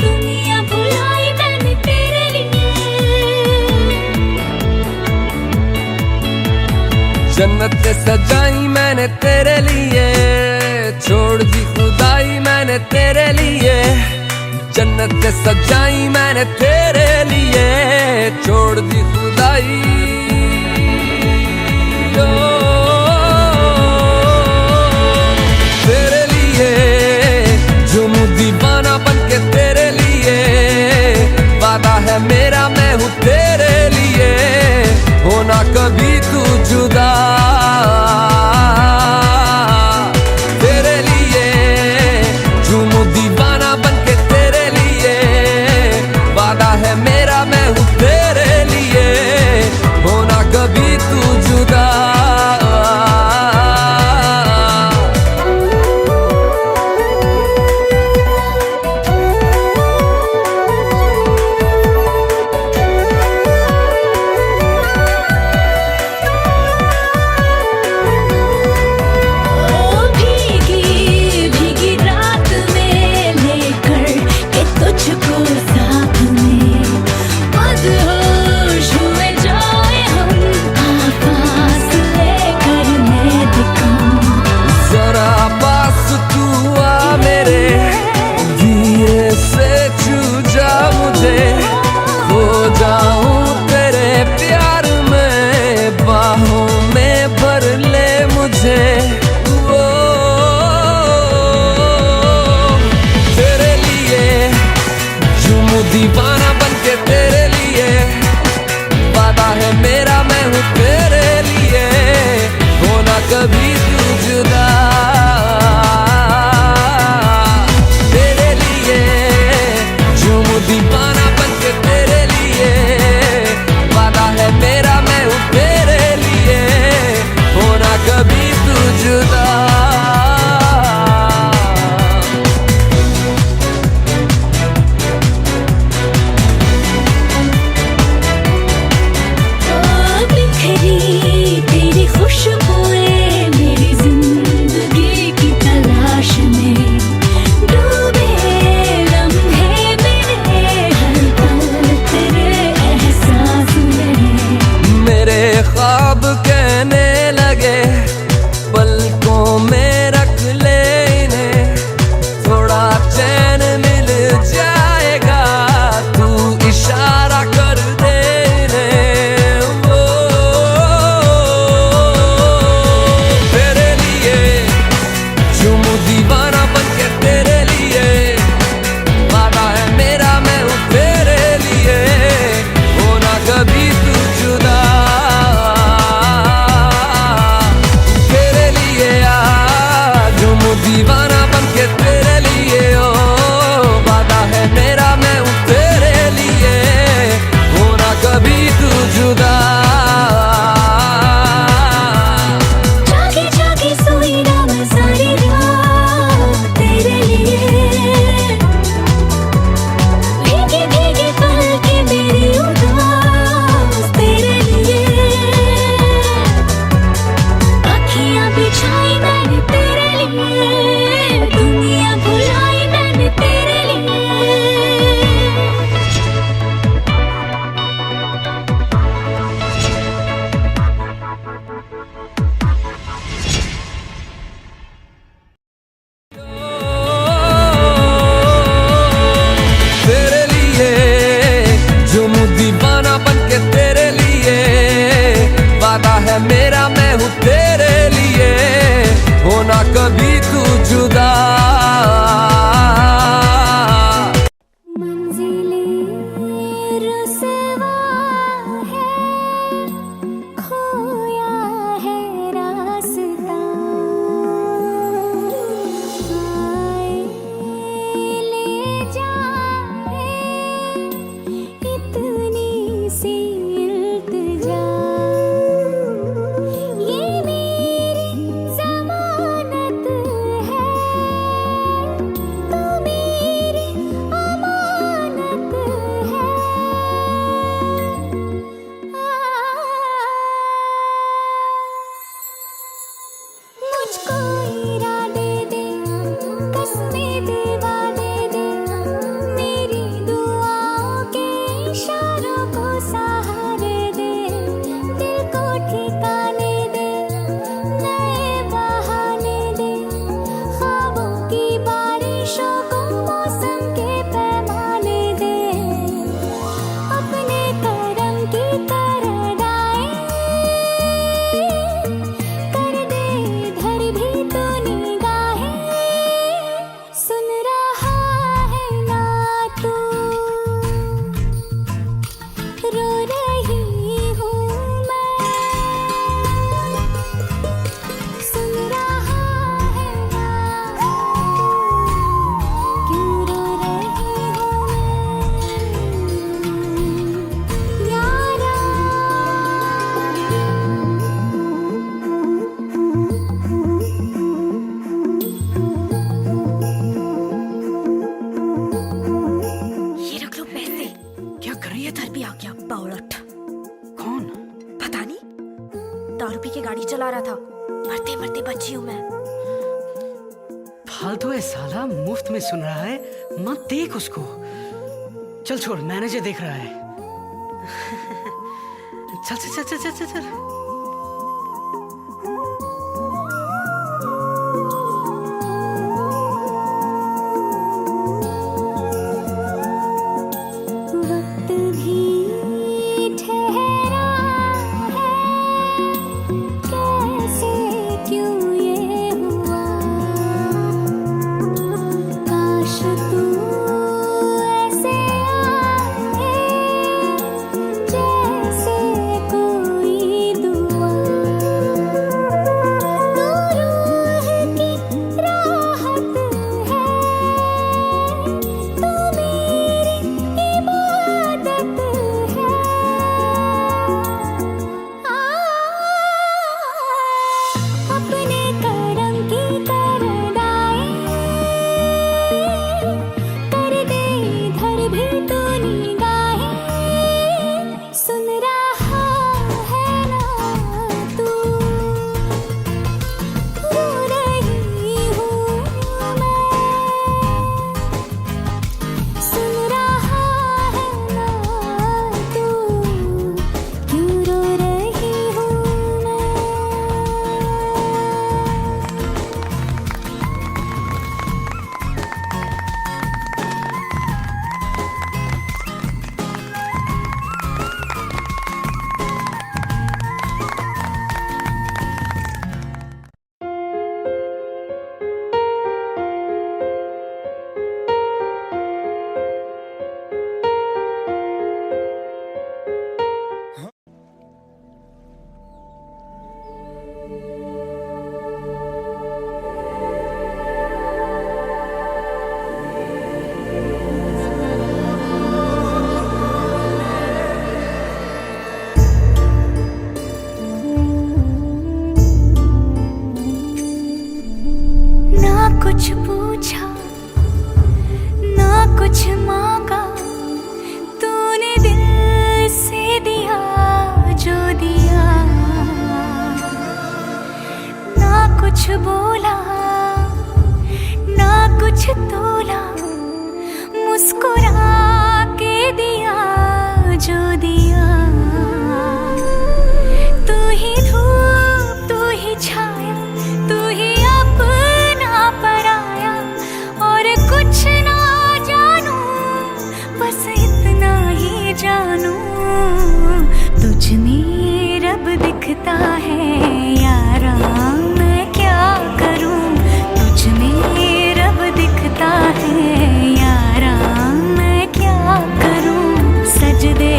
A: दुनिया भुलाई मैंने तेरे लिए।
E: जन्नत सजाई मैंने तेरे लिए, छोड़ दी खुदाई मैंने तेरे लिए। जन्नत सजाई मैंने तेरे लिए, छोड़ दी खुदाई। तेरे लिए झूमूं दीवाना बनके तेरे लिए, वादा है मेरा मैं हूँ तेरे लिए, होना कभी तू जुदा। तेरे लिए झूमूं दीवाना बनके तेरे लिए, वादा है मेरा मैं हूँ तेरे लिए, होना कभी तू जुदा। दीवाना बनके तेरे लिए, वादा है मेरा मैं हूँ तेरे लिए, होना कभी तू जुदा। तेरे लिए झूमूं दीवाना बनके तेरे लिए, वादा है मेरा मैं हूँ तेरे लिए, होना कभी तू जुदा।
A: तेरी खुशबुएं मेरी जिंदगी की तलाश में, डूबे लम्हे मेरे हर पल तेरे एहसास में।
E: मेरे ख्वाब कहने लगे पलकों में रख ले इन्हें, थोड़ा चैन मिल जाएगा तू इशारा कर दे इन्हें। दीवाना बनके तेरे लिए, वादा है मेरा मैं हूँ तेरे लिए, होना कभी तू जुदा। तेरे लिए झूमूं दीवाना बनके तेरे लिए, ओ वादा है मेरा मैं हूँ तेरे लिए, होना कभी तू जुदा।
A: जागे जागे सोई ना मैं सारी रात तेरे लिए, भीगी भीगी पलके मेरी उदास तेरे लिए। अखियां बिछाई मैंने तेरे लिए, दुनिया भुलाई मैंने तेरे लिए।
E: तेरे लिए झूमूं दीवाना बनके तेरे लिए, वादा है मेरा मैं हूँ तेरे लिए, होना कभी तू जुदा।
F: अबे साला मुफ्त में सुन रहा है, मत देख उसको। चल छोड़, मैनेजर देख रहा है। चल चल चल चल चल चल।
A: वक्त भी ठहरा है, कैसे क्यों ये हुआ, काश तू ऐसे आए जैसे कोई दुआ, तू रूह की राहत है, तू मेरी इबादत है। अपने करम की करदाई कर दे इधर भी तू निगाहें, सुन रहा है ना तू, रो रही हूँ मैं, सुन रहा है ना तू, क्यों रो रही हूँ मैं। ना कुछ पूछा, ना कुछ मांगा, तूने दिल से दिया जो दिया, ना कुछ बोला, ना कुछ तोला, मुस्कुरा के दिया जो दिया, तू ही धूप, तू ही छाया, तू ही अपना पराया, और कुछ ना जानू, बस इतना ही जानू, तुझ में रब दिखता है यारा, मैं क्या करूं, तुझ में रब दिखता है यारा, मैं क्या करूं, सजदे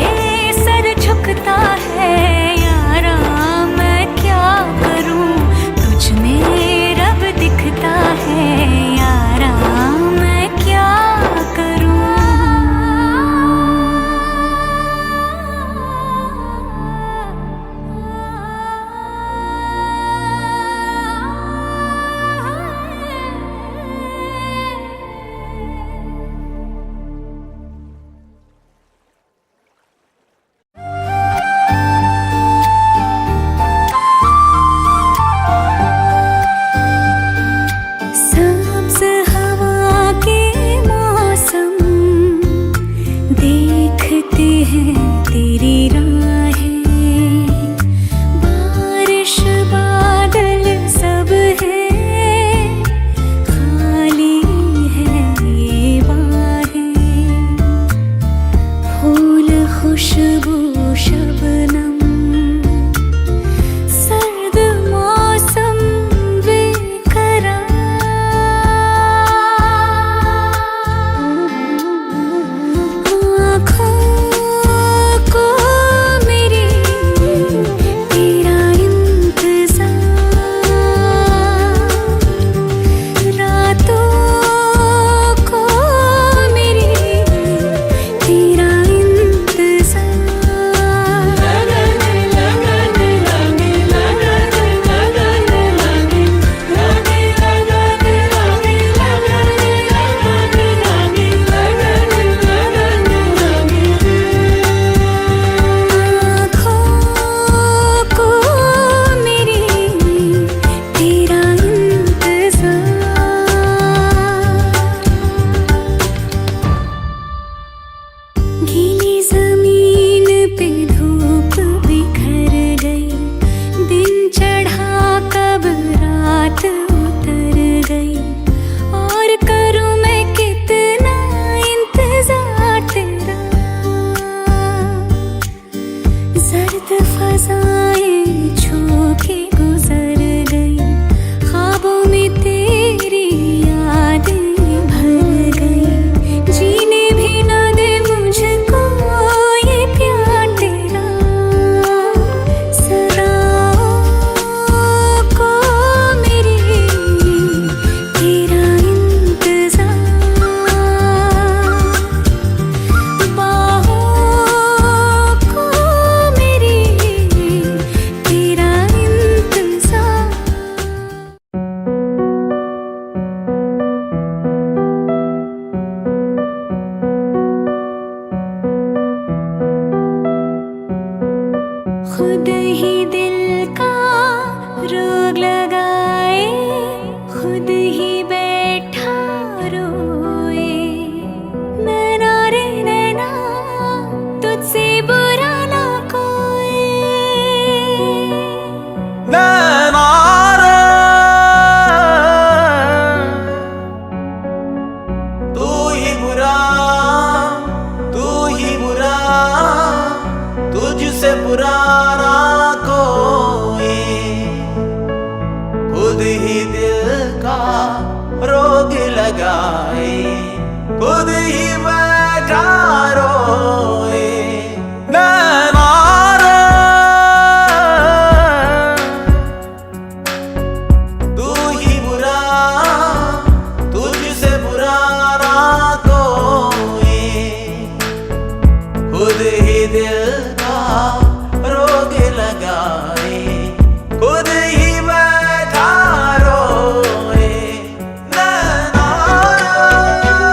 B: बुरा ना कोई, खुद ही दिल का रोग लगाए, खुद ही बैठा रोए। नैना रे, तू ही बुरा, तुझसे बुरा ना कोई, खुद ही दिल का रोग लगाए, खुद ही बैठा रोए। नैना रे,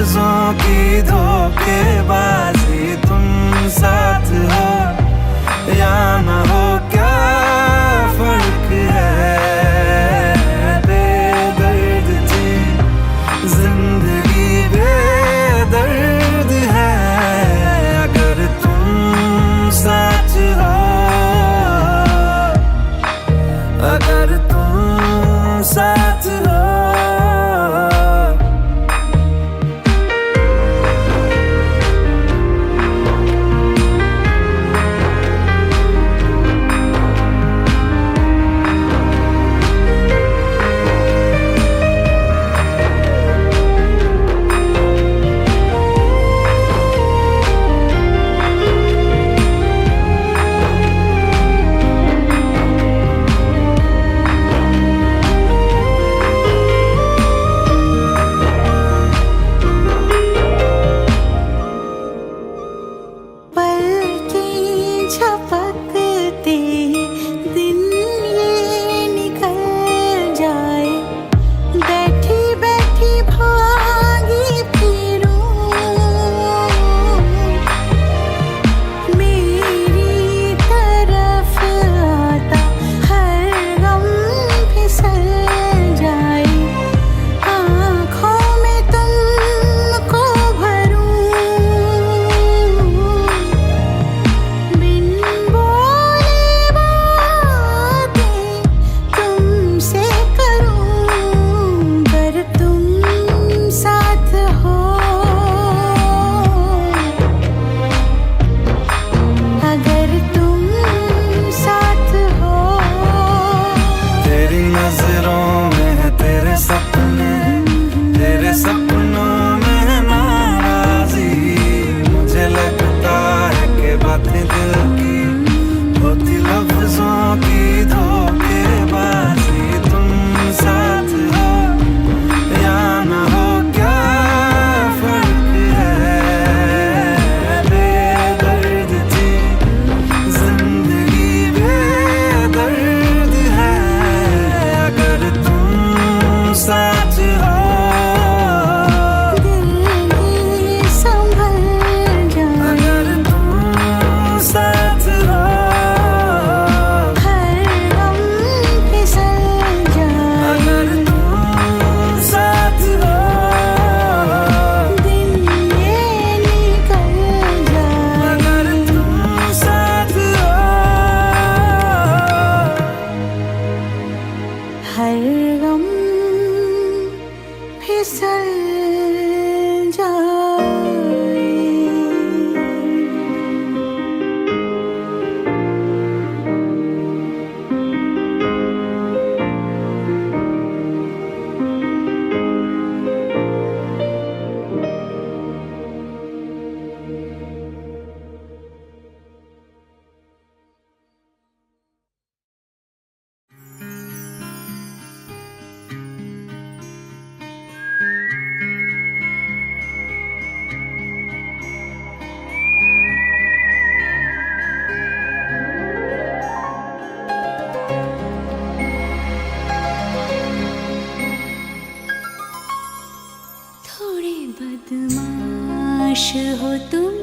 C: लफ्जों की धोखेबाजी, तुम साथ हो या ना हो क्या फर्क है। बेदर्द थी जिंदगी, बेदर्द है अगर तुम साथ हो, अगर तुम साथ हो।
A: बदमाश हो तुम,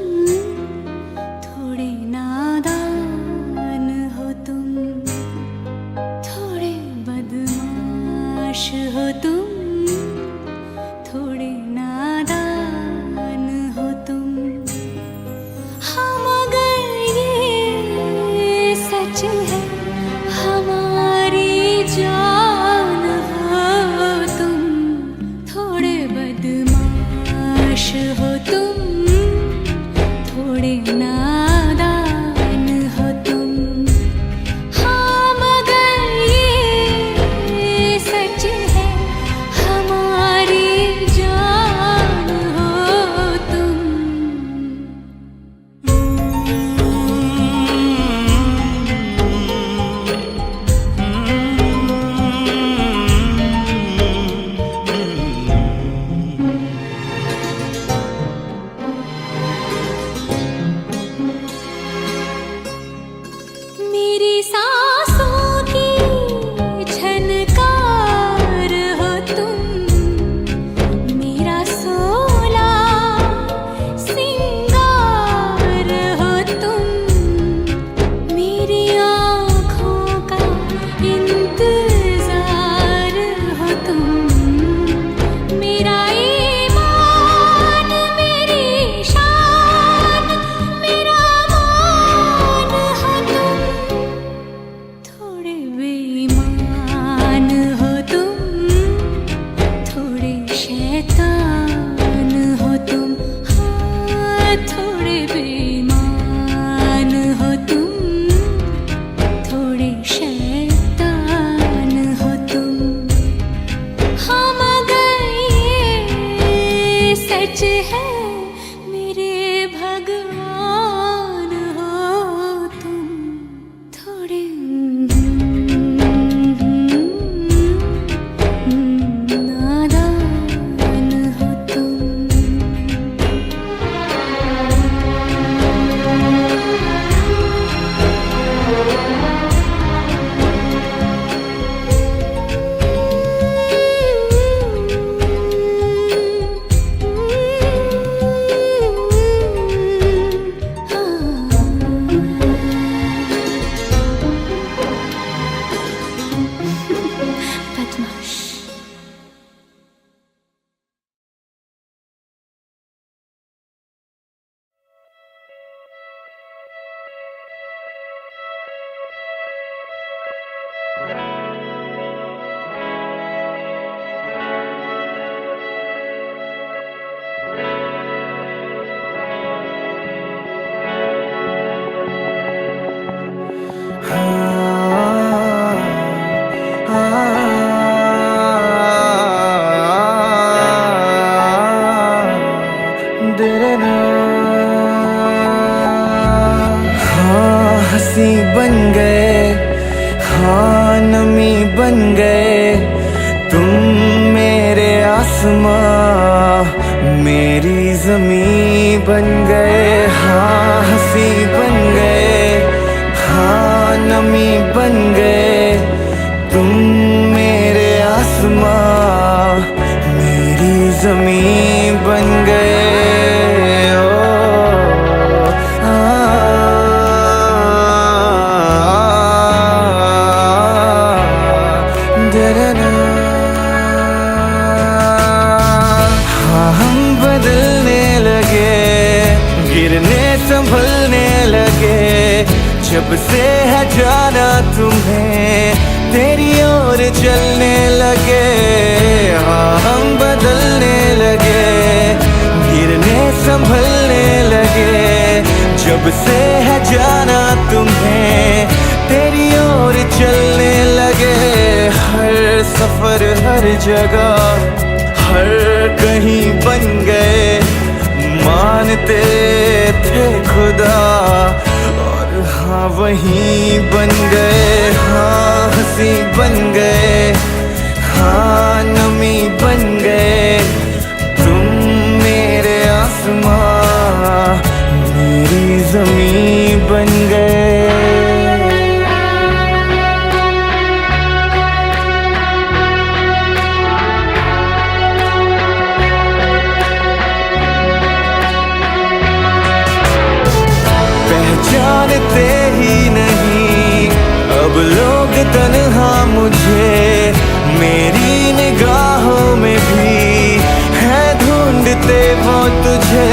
A: थोड़े नादान हो तुम, थोड़े बदमाश हो तुम, थोड़े नादान हो तुम। हम अगर ये सच है हमारी जान हो तुम, थोड़े बदमाश हो तुम, थोड़े थोड़े बेईमान हो तुम, थोड़े शैतान हो तुम। हाँ मगर ये सच है मेरे भगवान हो तुम, थोड़े नादान हो तुम। बदमाश।
C: हाँ हंसी बन गए, हाँ नमी बन गए तुम मेरे आसमां, मेरी ज़मीं बन गए। हाँ हंसी बन गए, हाँ नमी बन गए तुम मेरे आसमां, मेरी ज़मीं बन गए। ओ, हाँ हम बदलने लगे, गिरने संभलने लगे, जब से है जाना तुम्हें तेरी ओर चलने लगे। हाँ हम बदलने लगे, गिरने संभलने लगे, जब से है जाना तुम्हें तेरी ओर चलने लगे। हर सफर हर जगह हर कहीं बन गए, मानते थे खुदा और हाँ वहीं बन गए। हाँ हंसी बन गए, हाँ नमी बन गए तुम मेरे आसमां, मेरी ज़मीं बन गए। पहचानते ही नहीं अब लोग तन्हा मुझे, मेरी निगाहों में भी है ढूंढते वो तुझे।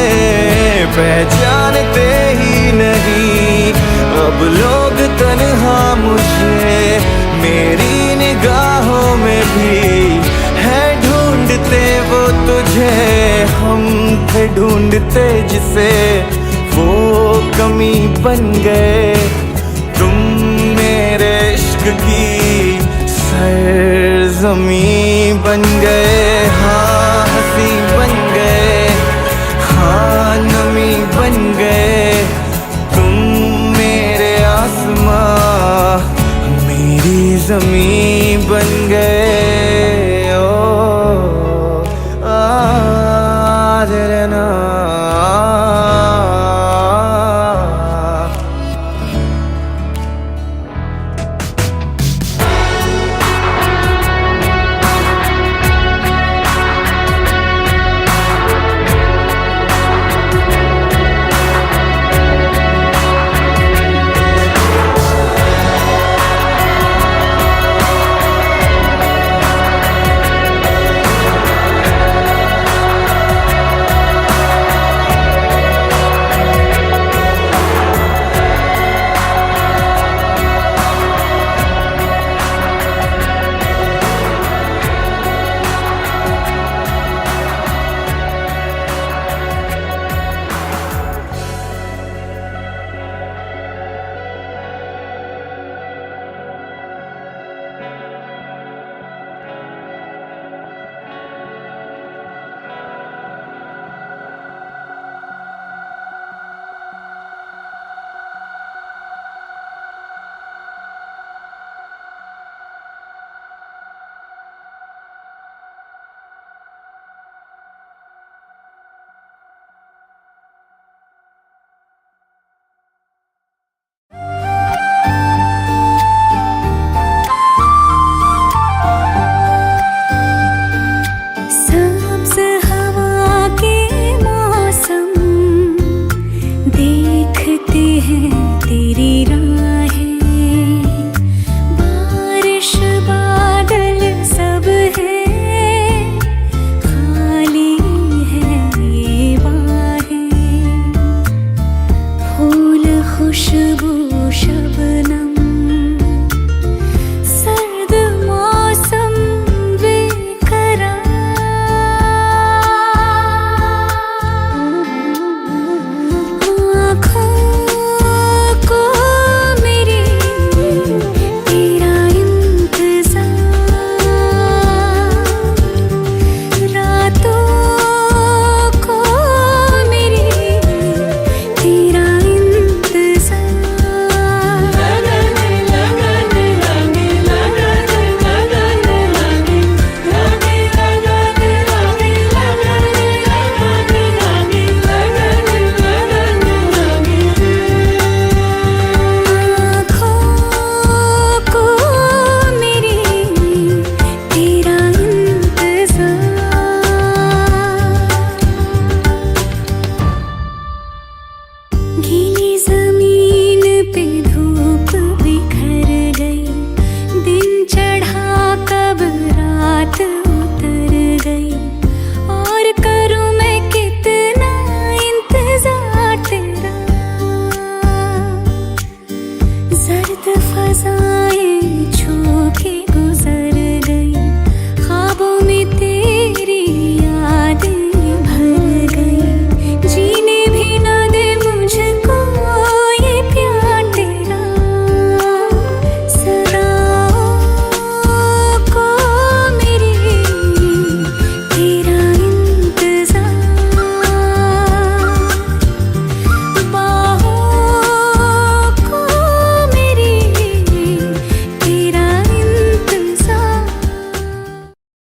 C: पहचानते ही नहीं अब लोग तन्हा मुझे, मेरी निगाहों में भी है ढूंढते वो तुझे। हम थे ढूंढते जिसे वो कमी बन गए, तुम मेरे इश्क की सरज़मीं